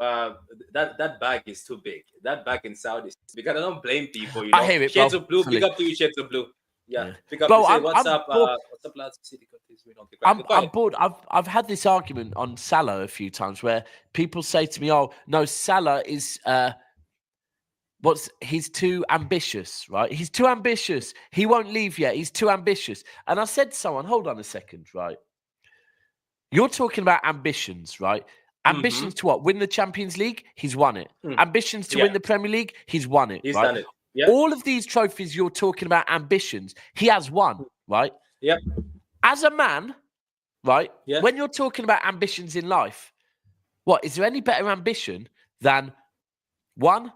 that bag is too big. That bag in Saudi is too big. I don't blame people. I hear it, Shades bro. of Blue, big up to you, Shades of Blue. Yeah. Pick up Bro, and say, what's up, lads? I'm bored. I've had this argument on Salah a few times where people say to me, "Oh, no, Salah is he's too ambitious, right? He's too ambitious. He won't leave yet. He's too ambitious." And I said to someone, "Hold on a second, right? You're talking about ambitions, right? Ambitions to what? Win the Champions League? He's won it. Ambitions to win the Premier League? He's won it. He's right? done it. Yep. All of these trophies you're talking about ambitions, he has won, right? Yep. As a man, right? Yeah. When you're talking about ambitions in life, is there any better ambition than one,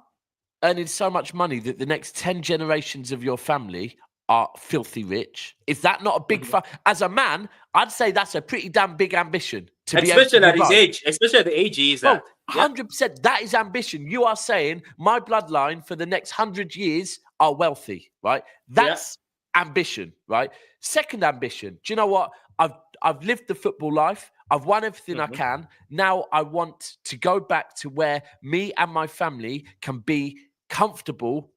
earning so much money that the next 10 generations of your family are filthy rich? Is that not a big as a man, I'd say that's a pretty damn big ambition to be able to at his age, especially at the age he is at. 100%. That is ambition. You are saying my bloodline for the next 100 years are wealthy, right? That's ambition, right? Second ambition. Do you know what? I've lived the football life. I've won everything I can. Now I want to go back to where me and my family can be comfortable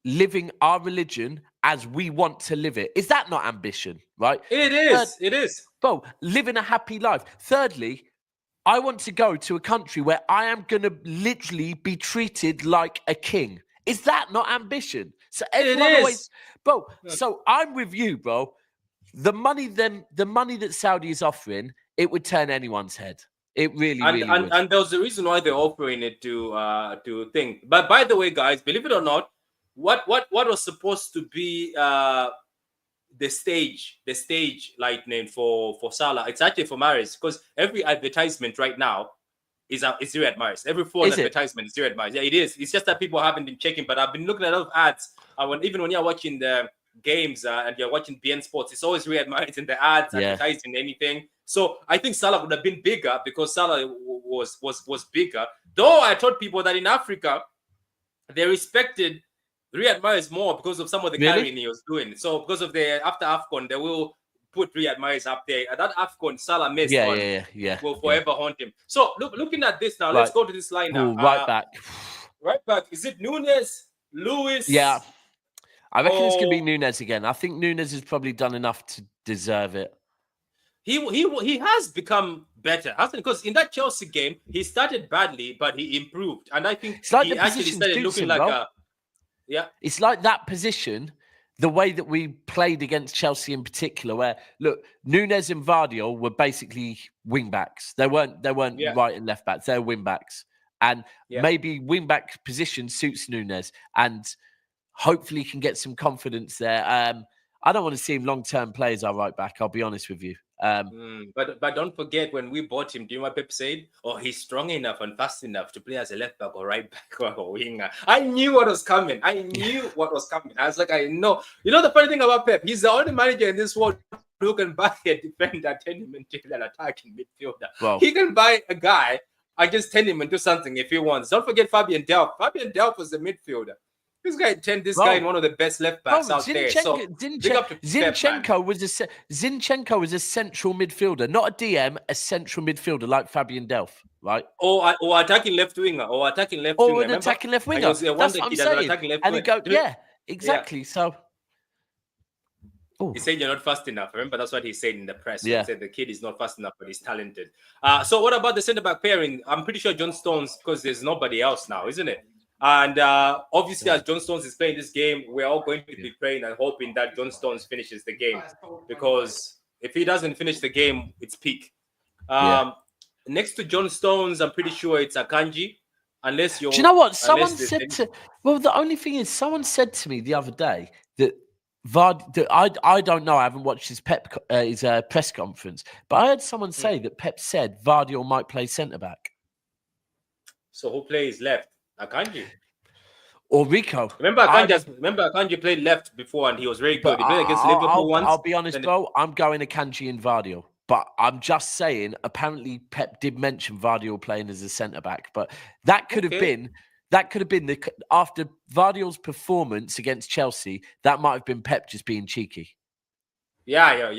living our religion as we want to live it. Is that not ambition, right? It is. It is. Bro, living a happy life. Thirdly, I want to go to a country where I am going to literally be treated like a king. Is that not ambition? So everyone always, bro. So I'm with you, bro. The money that Saudi is offering, it would turn anyone's head. It really would. And there's a reason why they're offering it to think. But by the way, guys, believe it or not, what was supposed to be the stage lightning for Salah, it's actually for Mahrez, because every advertisement right now is Riyad Mahrez. Every phone advertisement is Riyad Mahrez. Yeah, it is. It's just that people haven't been checking, but I've been looking at a lot of ads. Even when you're watching the games and you're watching BN Sports, it's always Riyad Mahrez in the ads, advertising anything. So I think Salah would have been bigger because Salah was bigger. Though I told people that in Africa, they respected Riyad Mahrez more because of some of the carrying he was doing. So because of after AFCON, they will put Riyad Mahrez up there. That AFCON Salah missed will forever haunt him. So looking at this now, let's go to this line now. Right back. Right back. Is it Nunes? Lewis? Yeah. I reckon it's going to be Nunes again. I think Nunes has probably done enough to deserve it. He has become better, hasn't he? Because in that Chelsea game, he started badly, but he improved. And I think it's like he actually started looking like it's like that position, the way that we played against Chelsea in particular, where look, Nunes and Vardy were basically wing backs. They weren't right and left backs. They're wing backs. And maybe wing back position suits Nunes, and hopefully he can get some confidence there. I don't want to see him long-term play as our right back, I'll be honest with you. But don't forget, when we bought him, do you know what Pep said? Oh, he's strong enough and fast enough to play as a left back or right back or a winger. I knew what was coming. I was like, I know. You know the funny thing about Pep? He's the only manager in this world who can buy a defender, turn him into an attacking midfielder. Wow. He can buy a guy and just turn him into something if he wants. Don't forget Fabian Delph. Fabian Delph was the midfielder. This guy turned guy in one of the best left backs out there. So Zinchenko was a central midfielder, not a DM, a central midfielder like Fabian Delph, right? Or attacking left winger, or attacking left winger. Or an attacking left winger. That's what I'm saying. And he goes, exactly. So Oh, He said you're not fast enough. Remember, that's what he said in the press. Yeah. He said the kid is not fast enough, but he's talented. So what about the centre-back pairing? I'm pretty sure John Stones, because there's nobody else now, isn't it? And obviously, as John Stones is playing this game, we're all going to be praying and hoping that John Stones finishes the game, because if he doesn't finish the game, it's peak. Next to John Stones, I'm pretty sure it's Akanji. Unless you're. Do you know what? Someone unless said to. Well, the only thing is, someone said to me the other day that I don't know. I haven't watched his press conference, but I heard someone say that Pep said Vardy might play centre back. So who plays left? Akanji or Rico. Remember Akanji played left before and he was very good. He played against Liverpool once. I'll be honest, bro. I'm going Akanji and Vardy. But I'm just saying, apparently Pep did mention Vardy playing as a centre back, but that could have been after Vardy's performance against Chelsea. That might have been Pep just being cheeky. Yeah.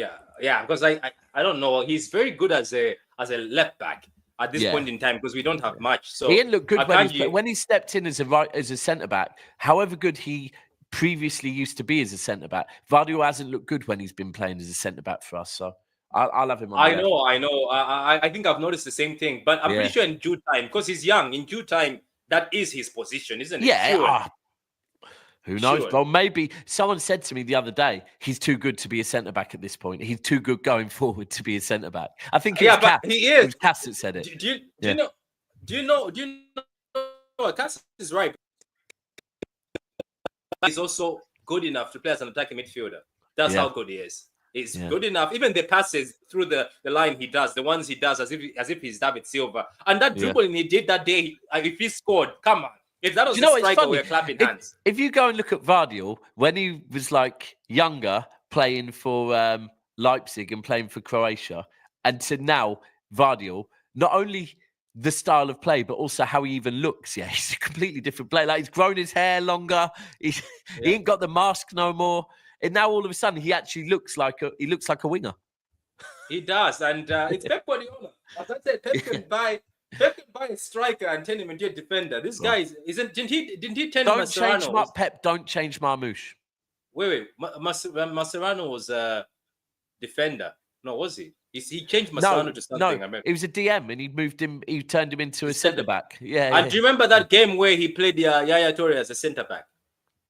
Because I don't know. He's very good as a left back at this point in time because we don't have much. So he didn't look good when he stepped in as a centre back. However good he previously used to be as a centre back, Vardy hasn't looked good when he's been playing as a centre back for us. So. I'll have him on. I know. I think I've noticed the same thing, but I'm pretty sure in due time, because he's young, in due time, that is his position, isn't it? Yeah. Sure. Who knows? Well, maybe someone said to me the other day, he's too good to be a centre back at this point. He's too good going forward to be a centre back. I think but he is. It was Cass that said it. Do you know? Cass is right. He's also good enough to play as an attacking midfielder. That's how good he is. He's good enough. Even the passes through the line he does, the ones he does as if he's David Silva. And that dribbling he did that day, if he scored, come on. If that was a striker, we're clapping hands. If you go and look at Vardy, when he was like younger, playing for Leipzig and playing for Croatia, and to now, Vardy, not only the style of play, but also how he even looks. Yeah, he's a completely different player. Like he's grown his hair longer. He ain't got the mask no more. And now all of a sudden he actually looks like a winger. He does, and it's Pep Guardiola. As I said, Pep can buy a striker and turn him into a defender. This guy didn't he turn Mascherano? Pep, don't change Marmouche. Wait. Mascherano was a defender. No, was he? He changed Mascherano to something. No, he was a DM and he turned him into a centre back. Yeah. And do you remember that game where he played Yaya Toure as a centre back?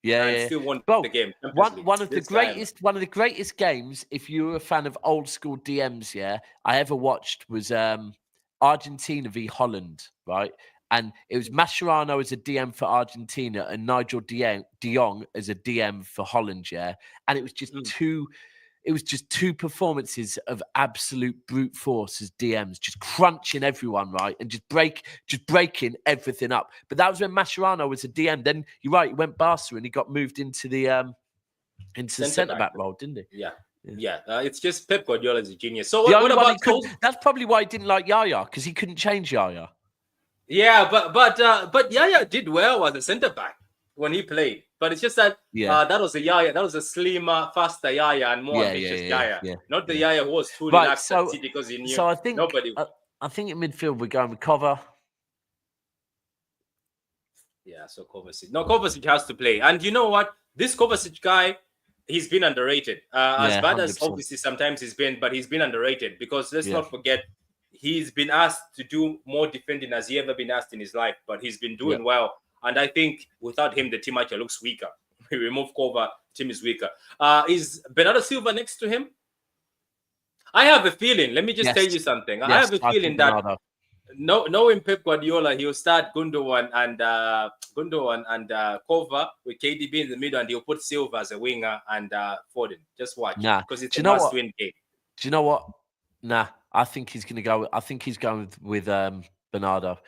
Yeah, still won the game. One of the greatest games, if you're a fan of old school DMs, I ever watched was Argentina v Holland, right? And it was Mascherano as a DM for Argentina and Nigel de Jong as a DM for Holland, and it was just two performances of absolute brute force as DMs, just crunching everyone, right? And just breaking everything up. But that was when Mascherano was a DM. Then you're right, he went Barca and he got moved into the centre-back role, didn't he? Yeah. It's just Pep Guardiola is a genius. So what about that's probably why he didn't like Yaya, because he couldn't change Yaya. Yeah, but Yaya did well as a centre-back when he played. But it's just that that was a Yaya, that was a slimmer, faster Yaya and more ambitious Yaya. Not the Yaya who was too relaxed at City because he knew nobody. I think in midfield we're going with Cover. Yeah, so Kovacic. No, Kovacic has to play. And you know what? This Kovacic guy, he's been underrated. As bad 100%. As obviously sometimes he's been underrated because let's not forget, he's been asked to do more defending as he ever been asked in his life, but he's been doing well. And I think without him, the team actually looks weaker. We remove Kova, team is weaker. Is Bernardo Silva next to him? I have a feeling. Let me just tell you something. I have a feeling that knowing Pep Guardiola, he'll start Gundogan and Kova with KDB in the middle, and he'll put Silva as a winger and Foden. Just watch, because it's a must-win game. Do you know what? I think he's going to go. I think he's going with Bernardo.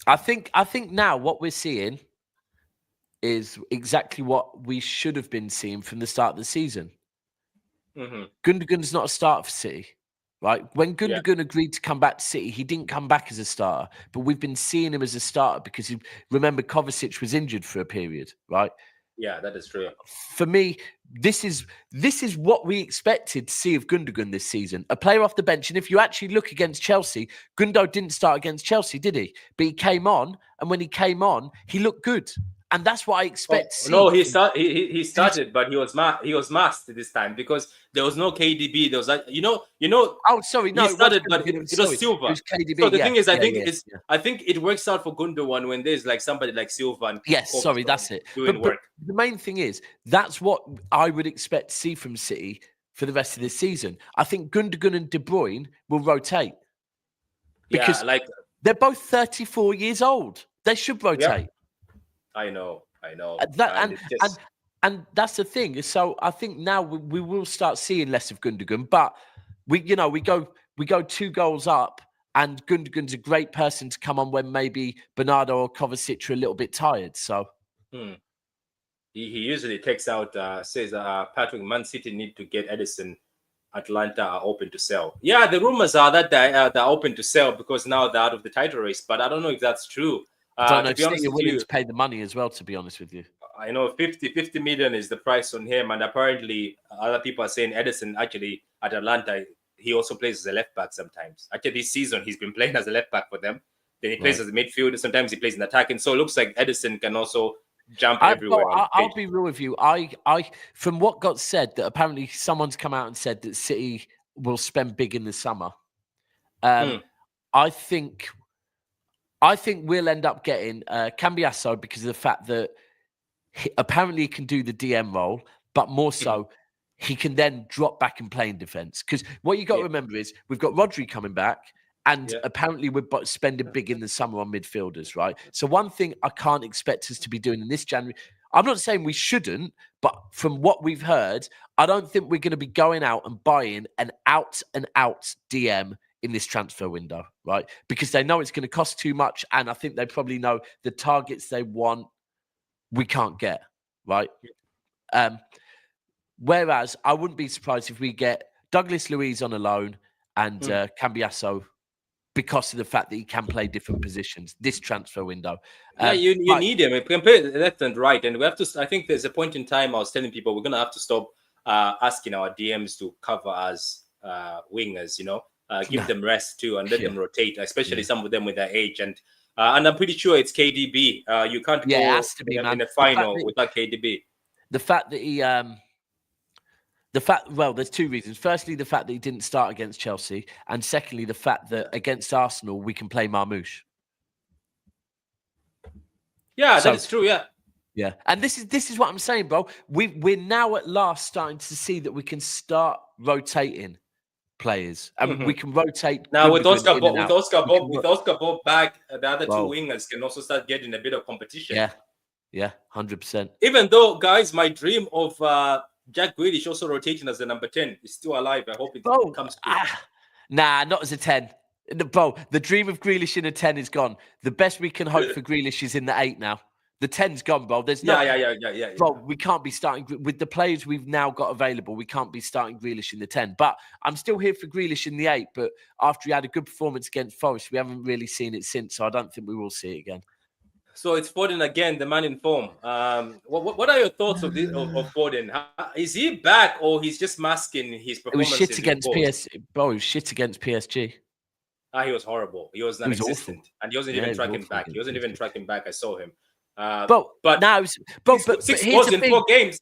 I think now what we're seeing is exactly what we should have been seeing from the start of the season. Gundogan's not a starter for City, right? When Gundogan agreed to come back to City, he didn't come back as a starter, but we've been seeing him as a starter because remember Kovacic was injured for a period, right? Yeah, that is true. For me, this is what we expected to see of Gundogan this season. A player off the bench. And if you actually look against Chelsea, Gundo didn't start against Chelsea, did he? But he came on, and when he came on, he looked good. And that's what I expect to see. No, he started, but he was masked this time because there was no KDB. There was Oh, sorry, no, he started, but it was Silva. It was KDB. So the yeah, thing is, yeah, I think it works out for Gundogan when there's like somebody like Silva and yes, sorry, that's it. doing But work. the main thing is that's what I would expect to see from City for the rest of this season. I think Gundogan and De Bruyne will rotate because they're both 34 years old. They should rotate. I know. And that's the thing. So I think now we will start seeing less of Gundogan, but we go 2 goals up, and Gundogan's a great person to come on when maybe Bernardo or Kovacic are a little bit tired. So he usually takes out says Patrick, Man City need to get Edison. Atlanta are open to sell. Yeah, the rumors are that they're open to sell because now they're out of the title race, but I don't know if that's true. I don't know if City are willing to pay the money as well, to be honest with you. I know 50 million is the price on him, and apparently other people are saying Edison actually at Atlanta, he also plays as a left back sometimes. Actually, this season he's been playing as a left back for them. Then he plays as a midfielder. Sometimes he plays in attack, and so it looks like Edison can also jump everywhere. I'll be real with you. I from what got said, that apparently someone's come out and said that City will spend big in the summer. I think we'll end up getting Cambiasso because of the fact that apparently he can do the DM role, but more so he can then drop back and play in defence. Because what you got to remember is we've got Rodri coming back, and apparently we're spending big in the summer on midfielders, right? So one thing I can't expect us to be doing in this January, I'm not saying we shouldn't, but from what we've heard, I don't think we're going to be going out and buying an out-and-out DM in this transfer window, right? Because they know it's going to cost too much, and I think they probably know the targets they want we can't get, right? Whereas I wouldn't be surprised if we get Douglas Luiz on a loan and Cambiasso because of the fact that he can play different positions this transfer window. You need him. We can play left and right, and we have to. I think there's a point in time I was telling people we're going to have to stop asking our DMs to cover as wingers. Give them rest too and let them rotate, especially some of them with their age. And I'm pretty sure it's KDB. You can't go it has to be, in a final without KDB. The fact that he, there's 2 reasons. Firstly, the fact that he didn't start against Chelsea, and secondly, the fact that against Arsenal we can play Marmoush. Yeah, that is true. Yeah, and this is what I'm saying, bro. We're now at last starting to see that we can start rotating players, and we can rotate now with Oscar Bob back. The other 2 wingers can also start getting a bit of competition. Yeah, 100%. Even though, guys, my dream of Jack Grealish also rotating as the number 10 is still alive. I hope it comes true. Nah, not as a 10. Bro, the dream of Grealish in a 10 is gone. The best we can hope for Grealish is in the 8 now. The 10's gone, bro. There's no. Yeah. Bro, we can't be starting with the players we've now got available. We can't be starting Grealish in the 10. But I'm still here for Grealish in the 8. But after he had a good performance against Forest, we haven't really seen it since. So I don't think we will see it again. So it's Foden again, the man in form. What are your thoughts of Foden? Is he back or he's just masking his performance? It was shit against PSG. Bro, it was shit against PSG. He was horrible. He was non-existent. And he wasn't even tracking back. He wasn't even tracking back. I saw him. But now, but 6 goals in 4 games.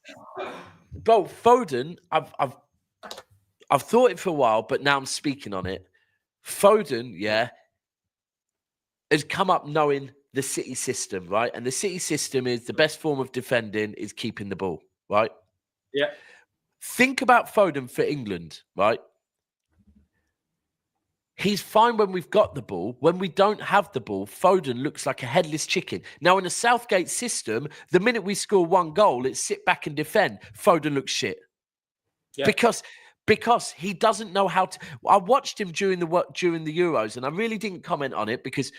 Bro, Foden, I've thought it for a while, but now I'm speaking on it. Foden, has come up knowing the City system, right? And the City system is the best form of defending is keeping the ball, right? Yeah. Think about Foden for England, right? He's fine when we've got the ball. When we don't have the ball, Foden looks like a headless chicken. Now, in a Southgate system, the minute we score 1 goal, it's sit back and defend. Foden looks shit. Yeah. Because he doesn't know how to. I watched him during the Euros, and I really didn't comment on it because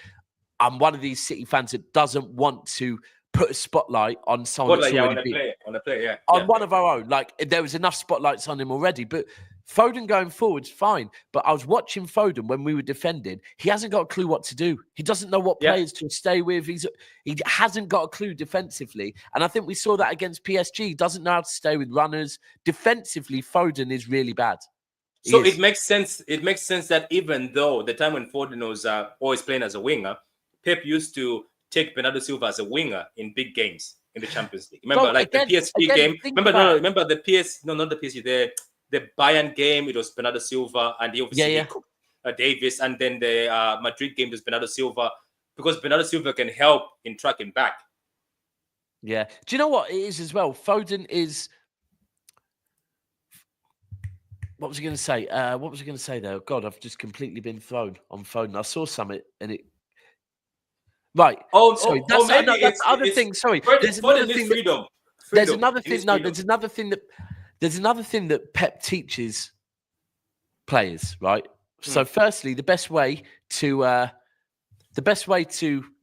I'm one of these City fans that doesn't want to put a spotlight on someone that's already on one of our own. Like, there was enough spotlights on him already, but Foden going forward's fine. But I was watching Foden when we were defending. He hasn't got a clue what to do. He doesn't know what players to stay with. He hasn't got a clue defensively. And I think we saw that against PSG. He doesn't know how to stay with runners. Defensively, Foden is really bad. So it makes sense. It makes sense that even though the time when Foden was always playing as a winger, Pep used to take Bernardo Silva as a winger in big games. in the Champions League. Remember, Bro, like again, the PSG game. think Remember, about it. remember the not the PSG. The Bayern game. It was Bernardo Silva, and he obviously he cooked Davis, and then the Madrid game was Bernardo Silva, because Bernardo Silva can help in tracking back. Yeah. Do you know what it is as well? Foden is. What was I going to say? What was I going to say there? God, I've just completely been thrown on Foden. I saw something and it. Right. Sorry. That's the other thing. Sorry. There's another thing. Freedom. There's another thing. No, there's another thing that Pep teaches players. Right. So, firstly, the best way to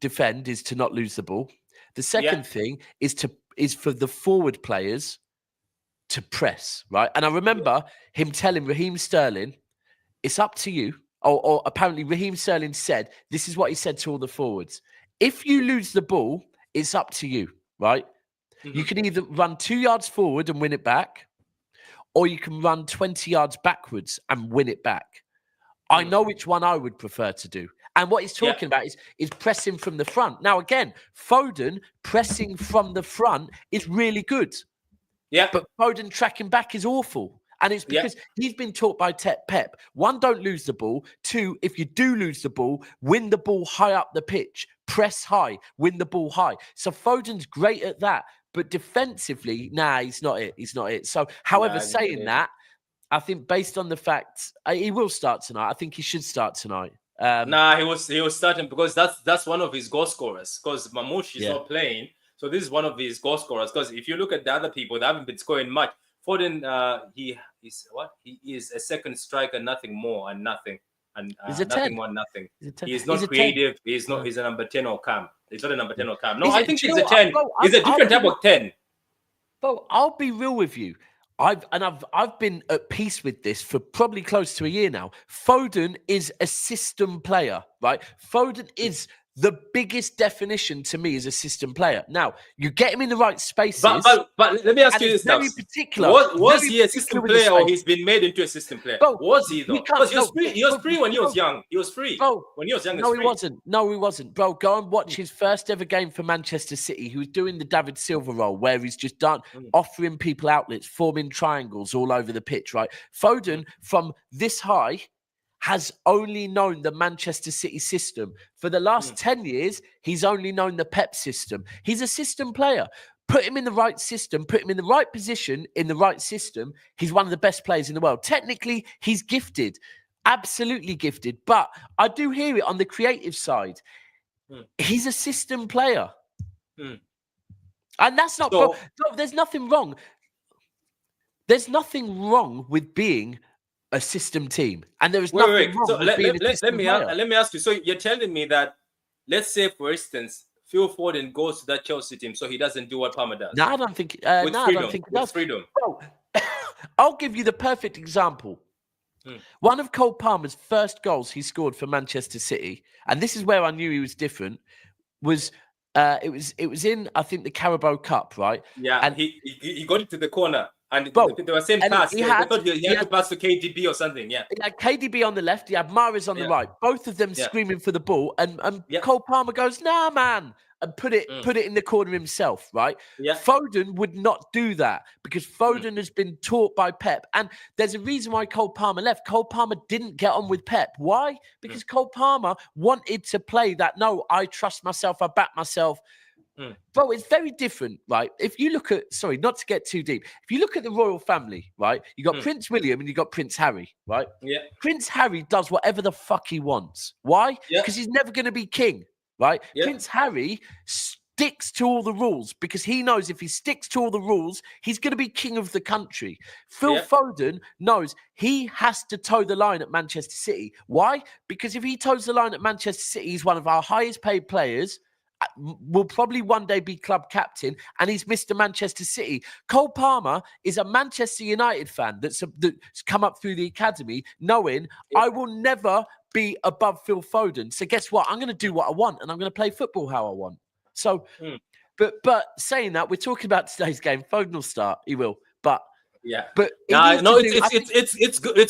defend is to not lose the ball. The second thing is for the forward players to press, right? And I remember him telling Raheem Sterling, "It's up to you." Or apparently Raheem Sterling said, "This is what he said to all the forwards: if you lose the ball, it's up to you, right? You can either run 2 yards forward and win it back, or you can run 20 yards backwards and win it back." I know which one I would prefer to do. And what he's talking about is pressing from the front. Now, again, Foden pressing from the front is really good. Yeah. But Foden tracking back is awful. And it's because he's been taught by Pep. One, don't lose the ball. Two, if you do lose the ball, win the ball high up the pitch. Press high, win the ball high. So Foden's great at that. But defensively, he's not it. He's not it. So, however, saying that, I think based on the fact he will start tonight. I think he should start tonight. He was starting because that's one of his goal scorers. Because Mamouche is not playing, so this is one of his goal scorers. Because if you look at the other people, they haven't been scoring much. Foden, he is a second striker, nothing more and nothing, and nothing more, nothing. He is not creative. He's not. He's a number 10 or cam. He's not a number 10 or cam. No, I think he's a 10. He's a different type of 10. Bro, I'll be real with you. I've been at peace with this for probably close to a year now. Foden is a system player, right? Foden is the biggest definition to me as a system player. Now, you get him in the right spaces. But let me ask you this now. Very particular. Was he a system player or he's been made into a system player? Bro, was he though? Because he was free when he was young. He was free. Bro, when he was young. No, he wasn't. No, he wasn't. Bro, go and watch his first ever game for Manchester City. He was doing the David Silva role where he's just done offering people outlets, forming triangles all over the pitch, right? Foden, from this high, has only known the Manchester City system. For the last 10 years, he's only known the Pep system. He's a system player. Put him in the right system, put him in the right position, in the right system. He's one of the best players in the world. Technically, he's gifted, absolutely gifted. But I do hear it on the creative side. He's a system player. And that's not... no, there's nothing wrong. There's nothing wrong with being a system team, and there is nothing wrong with being a system player. Let me ask you. So you're telling me that, let's say, for instance, Phil Foden goes to that Chelsea team, so he doesn't do what Palmer does. No, I don't think. I don't think he does. Freedom. Bro, I'll give you the perfect example. One of Cole Palmer's first goals he scored for Manchester City, and this is where I knew he was different. Was it was in, I think, the Carabao Cup, right? Yeah, and he got it to the corner. And bro, they were same pass. He had to pass to KDB or something. Yeah. He had KDB on the left. He had Mahrez on the right. Both of them screaming for the ball. And Cole Palmer goes, "Nah, man," and put it in the corner himself. Right. Yeah. Foden would not do that because Foden has been taught by Pep. And there's a reason why Cole Palmer left. Cole Palmer didn't get on with Pep. Why? Because Cole Palmer wanted to play that. No, I trust myself. I back myself. Bro, it's very different, right? If you look at, sorry, not to get too deep. If you look at the royal family, right? You got Prince William and you got Prince Harry, right? Yeah. Prince Harry does whatever the fuck he wants. Why? Because he's never going to be king, right? Yeah. Prince Harry sticks to all the rules because he knows if he sticks to all the rules, he's going to be king of the country. Phil Foden knows he has to toe the line at Manchester City. Why? Because if he toes the line at Manchester City, he's one of our highest paid players, will probably one day be club captain, and he's Mr. Manchester City. Cole Palmer is a Manchester United fan that's come up through the academy knowing I will never be above Phil Foden. So guess what? I'm going to do what I want, and I'm going to play football how I want. So, but saying that, we're talking about today's game. Foden will start. He will. But it's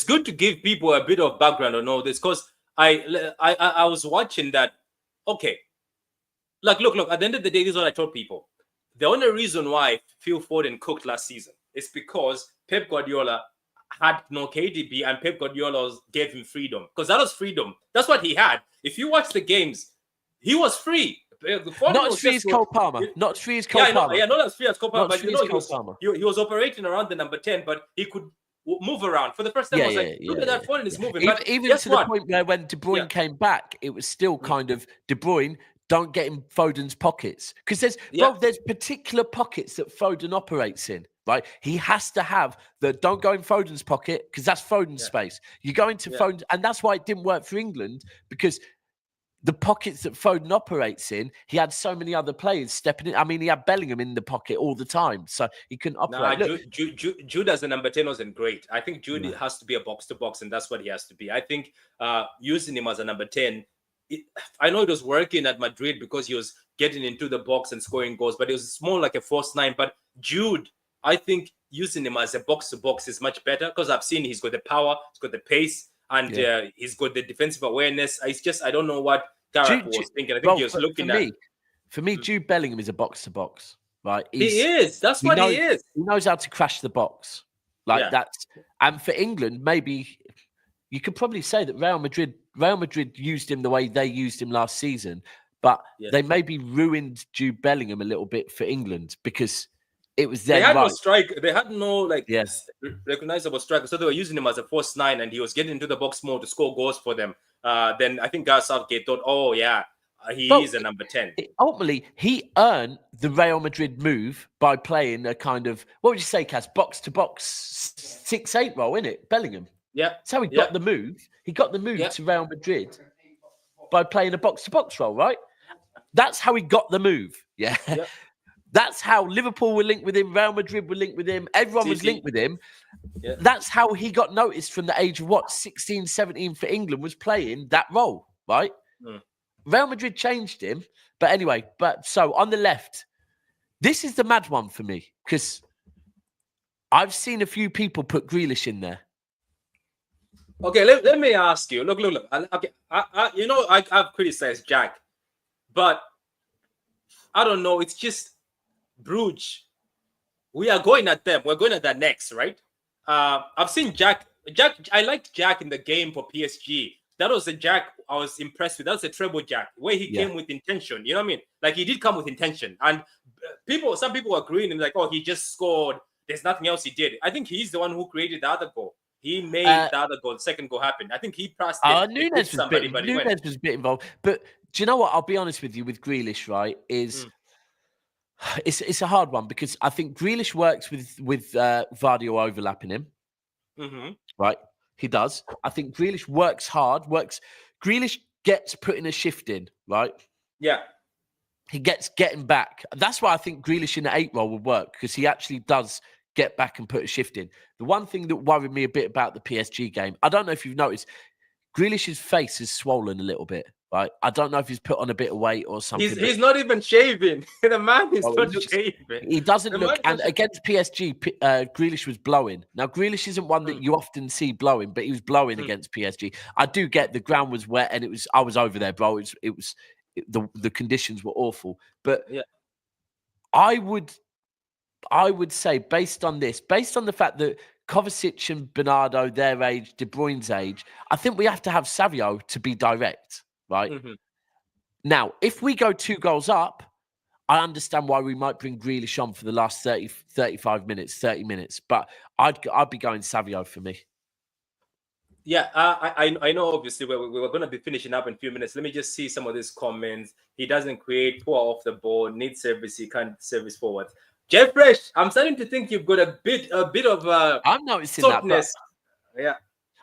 good to give people a bit of background on all this, because I was watching that. Okay. Look, at the end of the day, this is what I told people. the only reason why Phil Foden cooked last season is because Pep Guardiola had no KDB and Pep Guardiola gave him freedom, because that was freedom. That's what he had. If you watch the games, he was free. Not as free as Cole Palmer. Not as free as Cole Palmer. Yeah, not as free as Cole Palmer. But he was operating around the number 10, but he could move around. For the first time, I was like, look at that, Foden is moving. Even to the point where when De Bruyne came back, it was still kind of De Bruyne, don't get in Foden's pockets. Because there's particular pockets that Foden operates in, right? He has to have don't go in Foden's pocket, because that's Foden's space. You go into Foden, and that's why it didn't work for England, because the pockets that Foden operates in, he had so many other players stepping in. I mean, he had Bellingham in the pocket all the time, so he couldn't operate. Jude as a number 10 wasn't great. I think Jude has to be a box-to-box, and that's what he has to be. I think using him as a number 10, I know it was working at Madrid because he was getting into the box and scoring goals, but it was more like a false nine. But Jude, I think using him as a box-to-box is much better, because I've seen he's got the power, he's got the pace, and he's got the defensive awareness. It's just, I don't know what Gareth was thinking. I think he was looking at... For me, Jude Bellingham is a box-to-box, right? He is. That's what he is. He knows how to crash the box. That's... And for England, maybe... You could probably say that Real Madrid used him the way they used him last season, but they maybe ruined Jude Bellingham a little bit for England, because it was their no strike. They had no recognizable striker, so they were using him as a false nine, and he was getting into the box more to score goals for them. Then I think Gareth Southgate thought, he is a number 10. Ultimately, he earned the Real Madrid move by playing a kind of, what would you say, Kaz, box-to-box 6-8 role, innit, Bellingham? Yeah. That's how he got the move. He got the move to Real Madrid by playing a box-to-box role, right? That's how he got the move. Yeah. That's how Liverpool were linked with him. Real Madrid were linked with him. Everyone was linked with him. Yeah. That's how he got noticed from the age of 16, 17 for England, was playing that role, right? Real Madrid changed him. But anyway, so on the left, this is the mad one for me, because I've seen a few people put Grealish in there. Okay, let me ask you. Look. Okay, I've criticized Jack, but I don't know. It's just Brugge. We are going at them. We're going at that next, right? I've seen Jack. I liked Jack in the game for PSG. That was a Jack I was impressed with. That was a treble Jack, where he came with intention. You know what I mean? Like, he did come with intention. And some people were agreeing and like, oh, he just scored. There's nothing else he did. I think he's the one who created the other goal. He made the other goal, the second goal happen. I think he passed it. Nunez was a bit involved. But do you know what? I'll be honest with you with Grealish, right? It's a hard one, because I think Grealish works with Vardy overlapping him. Right? He does. I think Grealish works hard. Grealish gets putting a shift in, right? Yeah. He gets getting back. That's why I think Grealish in the 8 role would work, because he actually does get back and put a shift in. The one thing that worried me a bit about the PSG game, I don't know if you've noticed, Grealish's face is swollen a little bit, right? I don't know if he's put on a bit of weight or something. He's not even shaving. The man is not shaving. He doesn't look... And against PSG, Grealish was blowing. Now, Grealish isn't one that you often see blowing, but he was blowing against PSG. I do get the ground was wet, and I was over there, bro. The conditions were awful. But I would say, based on the fact that Kovacic and Bernardo, their age, De Bruyne's age, I think we have to have Savio to be direct, right? Now, if we go 2 goals up, I understand why we might bring Grealish on for the last 30 minutes, but I'd be going Savio for me. Yeah, I know, obviously, we're going to be finishing up in a few minutes. Let me just see some of these comments. He doesn't create, poor off the ball, needs service, he can't service forward. Jeff Fresh, I'm starting to think you've got a bit of I'm noticing softness.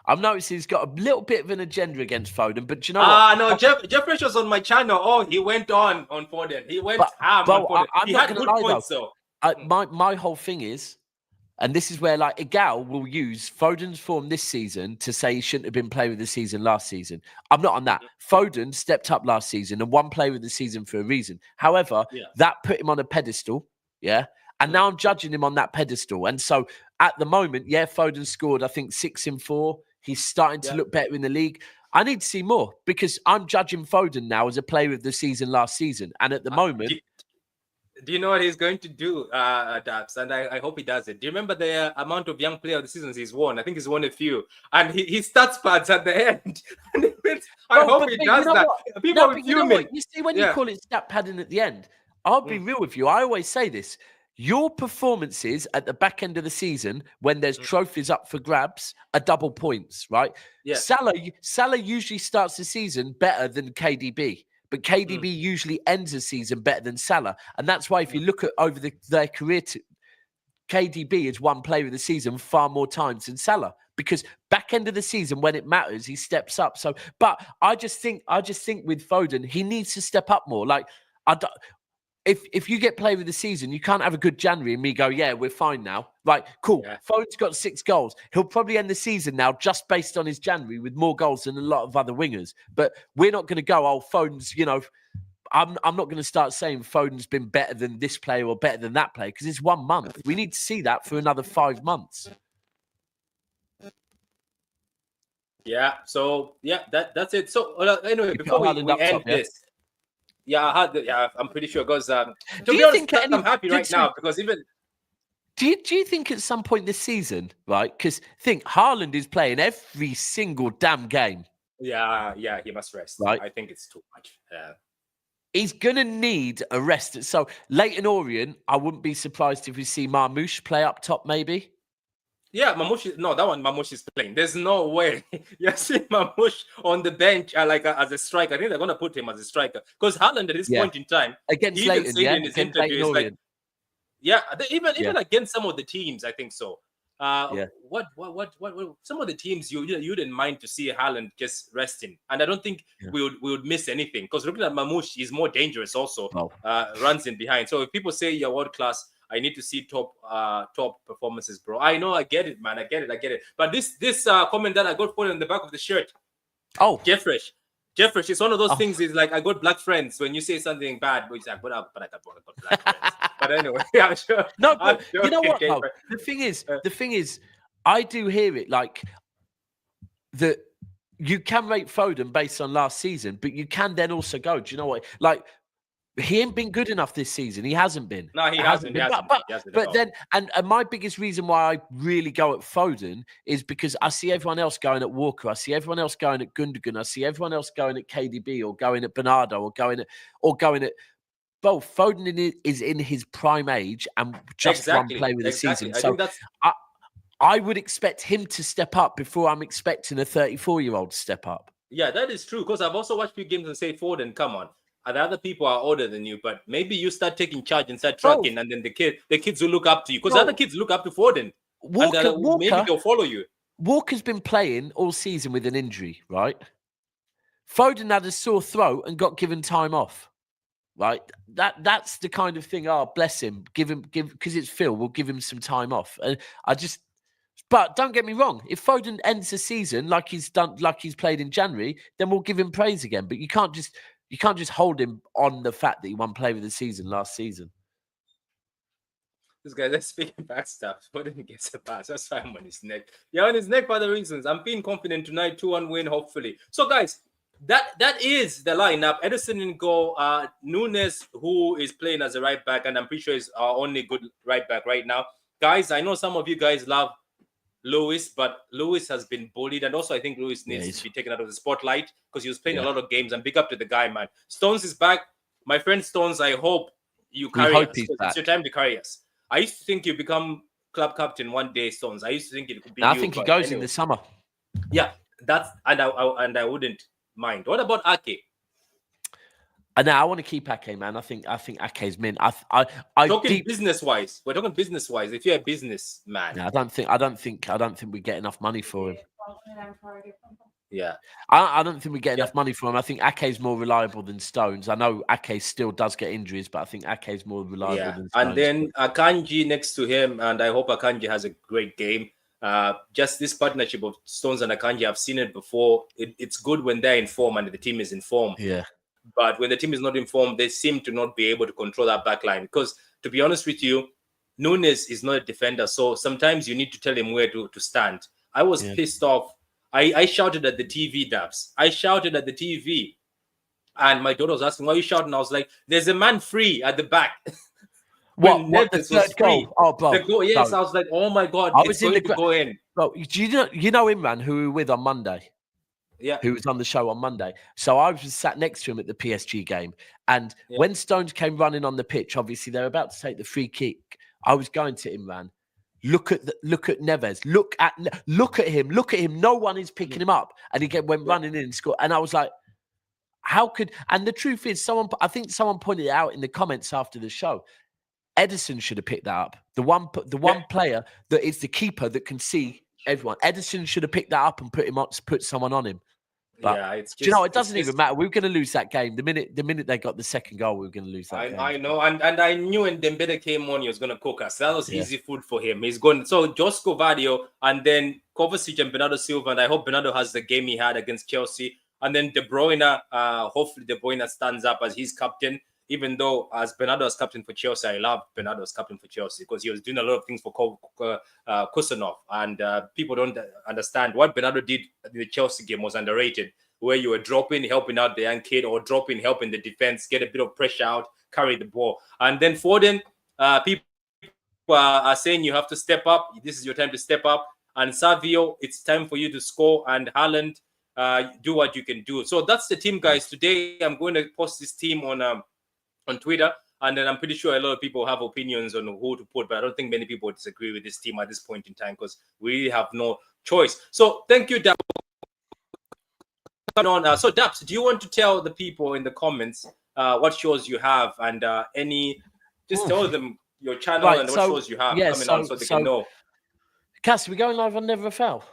I'm noticing he's got a little bit of an agenda against Foden, but do you know what? No, Jeff Fresh was on my channel. Oh, he went on Foden. He went ham on Foden. He had good points, though. My whole thing is, and this is where, like, Igal will use Foden's form this season to say he shouldn't have been playing with the season last season. I'm not on that. Foden stepped up last season and won play with the season for a reason. However, that put him on a pedestal. Yeah. And now I'm judging him on that pedestal. And so at the moment, Foden scored, I think, 6 in 4. He's starting to look better in the league. I need to see more, because I'm judging Foden now as a player of the season last season. And at the moment, Do you know what he's going to do, Daps? And I hope he does it. Do you remember the amount of young player of the seasons he's won? I think he's won a few. And he starts pads at the end. I hope he does that. What? People No, will but you know fuming. what? You see, when Yeah. you call it stat padding at the end, I'll be real with you. I always say this. Your performances at the back end of the season, when there's trophies up for grabs, are double points, right? Yeah. Salah usually starts the season better than KDB. But KDB usually ends the season better than Salah. And that's why if you look at over their career, KDB has won player of the season far more times than Salah. Because back end of the season, when it matters, he steps up. So, but I just think with Foden, he needs to step up more. Like, if you get player of the season, you can't have a good January and me go, yeah, we're fine now. Right, cool. Yeah. Foden's got 6 goals. He'll probably end the season now just based on his January with more goals than a lot of other wingers. But we're not going to go, oh, Foden's, I'm not going to start saying Foden's been better than this player or better than that player because it's 1 month. We need to see that for another 5 months. Yeah. So, that's it. So, anyway, before we end this. Yeah, I'm pretty sure because to be honest, I'm happy right now because even. Do you think at some point this season, right? Because Haaland is playing every single damn game. Yeah, he must rest. Right? I think it's too much. Yeah. He's gonna need a rest. So Leighton Orient, I wouldn't be surprised if we see Marmoush play up top, maybe. Yeah, Mamouche is playing. There's no way you're seeing Mamouche on the bench as a striker. I think they're going to put him as a striker because Haaland at this point in time against Leighton, in his interview, is even against some of the teams, I think so. What some of the teams you didn't mind to see Haaland just resting, and I don't think we would miss anything because looking at Mamouche is more dangerous also. Runs in behind. So if people say you're world class, I need to see top performances, bro. I know, I get it, man. I get it. But this comment that I got put on the back of the shirt. Oh, Jeffresh, it's one of those things. Is like I got black friends. When you say something bad, but it's like, but I got black friends. But anyway, I'm sure. No, but you know what? Though? The thing is, I do hear it like that. You can rate Foden based on last season, but you can then also go. Do you know what? Like. He ain't been good enough this season. He hasn't been. No, he hasn't been. But then, and my biggest reason why I really go at Foden is because I see everyone else going at Walker. I see everyone else going at Gundogan. I see everyone else going at KDB or going at Bernardo or going at. Well, Foden is in his prime age and just one play with the season. So I would expect him to step up before I'm expecting a 34-year-old to step up. Yeah, that is true. Because I've also watched few games and say, Foden, come on. And other people are older than you, but maybe you start taking charge and start tracking, and then the kids will look up to you because other kids look up to Foden. Walker, maybe they'll follow you. Walker's been playing all season with an injury, right? Foden had a sore throat and got given time off, right? That's the kind of thing. Oh, bless him, give because it's Phil. We'll give him some time off, and But don't get me wrong. If Foden ends the season like he's played in January, then we'll give him praise again. But you can't just hold him on the fact that he won player of the season last season. This guy, that's speaking back stuff. Foden gets a pass. That's why I'm on his neck. Yeah, on his neck for the reasons. I'm feeling confident tonight. 2-1 win, hopefully. So, guys, that is the lineup. Edison in goal. Nunes, who is playing as a right back, and I'm pretty sure is our only good right back right now. Guys, I know some of you guys love Lewis, but Lewis has been bullied, and also I think Lewis needs to be taken out of the spotlight because he was playing a lot of games. And big up to the guy, man. Stones is back, my friend Stones. I hope you carry us. It's your time to carry us. I used to think you become club captain one day, Stones. I used to think it could be. I think he goes in the summer. Yeah, and I wouldn't mind. What about Ake? I want to keep Ake, man. I think Ake's mint. Talking business wise. We're talking business wise. If you're a business man, I don't think we get enough money for him. Yeah, I don't think we get enough money for him. I think Ake's more reliable than Stones. I know Ake still does get injuries, but I think Ake's more reliable than Stones. And then Akanji next to him, and I hope Akanji has a great game. Just this partnership of Stones and Akanji, I've seen it before. It's good when they're in form and the team is in form. Yeah. But when the team is not informed, they seem to not be able to control that back line. Because, to be honest with you, Nunes is not a defender. So sometimes you need to tell him where to stand. I was pissed off. I shouted at the TV, Dabs. I shouted at the TV. And my daughter was asking, why are you shouting? I was like, there's a man free at the back. When What the Neves was third free. goal? Oh, bro. The goal, yes, No. I was like, oh my God, I it's was in going the to go in. Bro, do you know Imran, who we were with on Monday? Yeah. Who was on the show on Monday. So I was sat next to him at the PSG game. And when Stones came running on the pitch, obviously they're about to take the free kick. I was going to Imran. Look at Neves. Look at him. Look at him. No one is picking him up. And he went running in and scored. And I was like, how could? And the truth is, I think someone pointed it out in the comments after the show. Edison should have picked that up. The one player that is the keeper that can see everyone. Edison should have picked that up and put someone on him. But it's just, do you know, it doesn't even matter. We were going to lose that game. The minute they got the second goal, we were going to lose that game. I know, and I knew when Dembele came on, he was going to cook us. That was easy food for him. He's going. So Josko Vadio and then Kovacic and Bernardo Silva, and I hope Bernardo has the game he had against Chelsea. And then De Bruyne, hopefully De Bruyne stands up as his captain. Even though as Bernardo as captain for Chelsea, I love Bernardo as captain for Chelsea because he was doing a lot of things for Kusanov. And people don't understand what Bernardo did in the Chelsea game was underrated, where you were dropping, helping out the young kid, or dropping, helping the defense, get a bit of pressure out, carry the ball. And then Foden, people are saying you have to step up. This is your time to step up. And Savio, it's time for you to score. And Haaland, do what you can do. So that's the team, guys. Today, I'm going to post this team on Twitter, and then I'm pretty sure a lot of people have opinions on who to put, but I don't think many people disagree with this team at this point in time because we really have no choice. So thank you, Daps. So Daps, do you want to tell the people in the comments what shows you have and just tell them your channel and what shows you have coming on so they can know. Cass, are we going live on Never a Foul?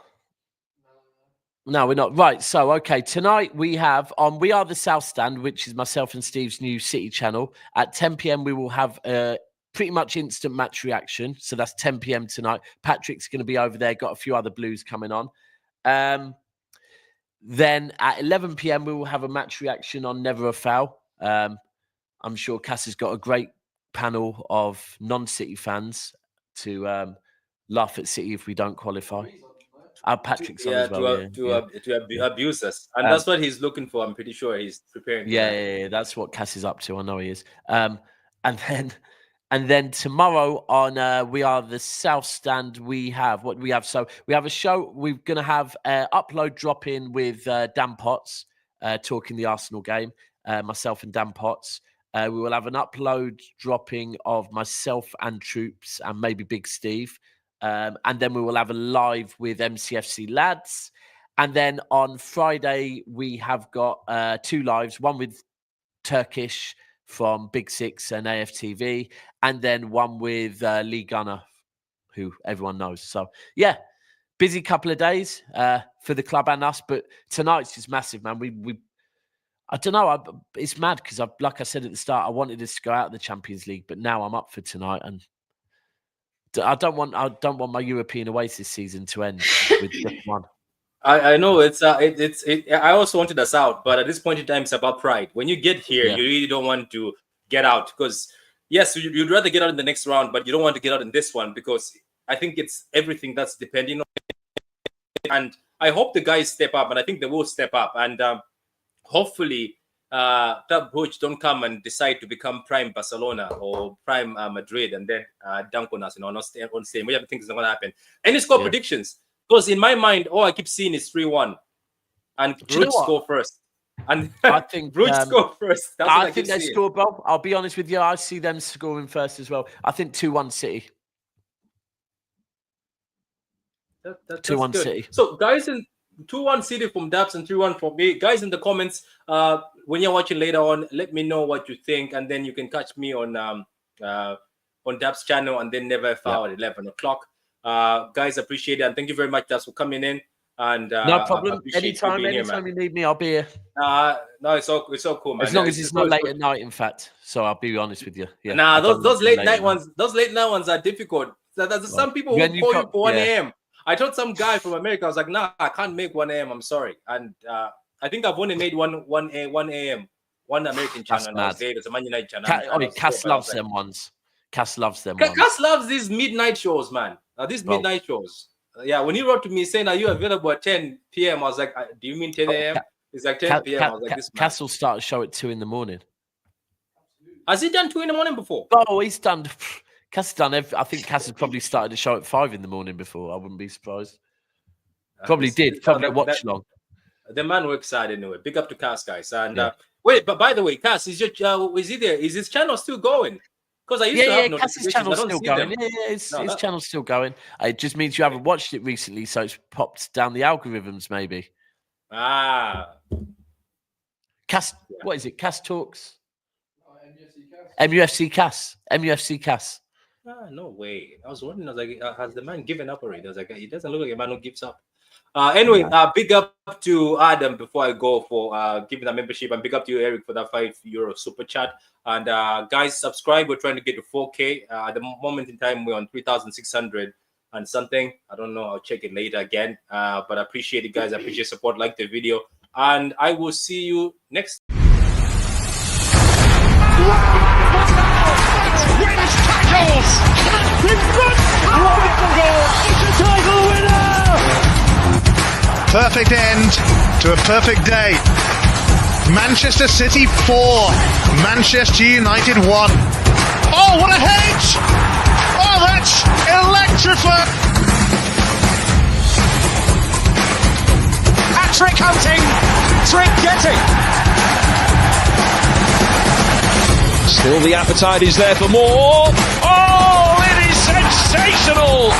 No, we're not. Right. So, okay. Tonight we have on We Are the South Stand, which is myself and Steve's new City channel. At 10 p.m, we will have pretty much instant match reaction. So that's 10 p.m. tonight. Patrick's going to be over there. Got a few other Blues coming on. Then at 11 p.m, we will have a match reaction on Never a Foul. I'm sure Cass has got a great panel of non-City fans to laugh at City if we don't qualify. Patrick's on as well. To abuse us. And that's what he's looking for. I'm pretty sure he's preparing. Yeah, that's what Cass is up to. I know he is. And then tomorrow on We Are the South Stand, we have what we have. So we have a show. We're going to have upload drop in with Dan Potts talking the Arsenal game. Myself and Dan Potts. We will have an upload dropping of myself and Troops and maybe Big Steve. And then we will have a live with MCFC lads. And then on Friday, we have got 2 lives, one with Turkish from Big Six and AFTV, and then one with Lee Gunner, who everyone knows. So, yeah, busy couple of days for the club and us. But tonight's just massive, man. I don't know. It's mad because, like I said at the start, I wanted us to go out of the Champions League, but now I'm up for tonight and I don't want my European Oasis season to end with just one. I know I also wanted us out, but at this point in time, it's about pride. When you get here, you really don't want to get out because yes, you'd rather get out in the next round, but you don't want to get out in this one because I think it's everything that's depending on it. And I hope the guys step up, and I think they will step up, and hopefully. Club Brugge don't come and decide to become prime Barcelona or prime Madrid and then dunk on us, on stage. We have to think it's not going to happen. Any score predictions? Because in my mind, all I keep seeing is 3-1. And Brugge score first. And I think Brugge score first. That's what I think they score, bro. I'll be honest with you. I see them scoring first as well. I think 2-1 City. 2-1 City. So, guys, 2-1 City from Dabs and 3-1 from me. Guys, in the comments, when you're watching later on, let me know what you think, and then you can catch me on Dabs channel and then Never Foul at 11 o'clock. Guys, appreciate it, and thank you very much, Dabs, for coming in. And no problem. Anytime you need me, I'll be here. No, it's all cool, man. As long as it's not late at night, in fact. So I'll be honest with you. Yeah. Nah, those late night ones are difficult. Some people who call you for 1 a.m. I told some guy from America, I was like, nah, I can't make 1 a.m. I'm sorry. And I think I've only made 1 a.m. One American channel. And I was there. There's a Man United channel. Cass loves them ones. Cass loves them. Cass loves these midnight shows, man. These midnight shows. Yeah, when he wrote to me saying, are you available at 10 p.m.? I was like, do you mean 10 a.m.? It's like 10 p.m. I was like, this Cass will start a show at 2 in the morning. Has he done 2 in the morning before? Oh, he's done. Cass has done. I think Cass has probably started the show at 5 in the morning before. I wouldn't be surprised. Probably did. Probably watch long. The man works hard anyway. Big up to Cass, guys. And wait, but by the way, Cass, is his channel still going? Because I used to have Cass's channel's still going. His channel's still going. It just means you haven't watched it recently, so it's popped down the algorithms, maybe. Cass, what is it? Cass Talks? MUFC Cass. MUFC Cass. No way. I was wondering, I was like, has the man given up already? I was like, he doesn't look like a man who gives up. Anyway, big up to Adam before I go for giving that membership, and big up to you, Eric, for that €5 super chat. And guys, subscribe. We're trying to get to 4K. At the moment in time, we're on 3,600 and something. I don't know. I'll check it later again. But I appreciate it, guys. I appreciate support. Like the video, and I will see you next. Wins tackles! Title winner! Perfect end to a perfect day. Manchester City 4, Manchester United 1. Oh, what a hit! Oh, that's electrifying! Hat-trick hunting, trick getting. Still the appetite is there for more. Oh, it is sensational!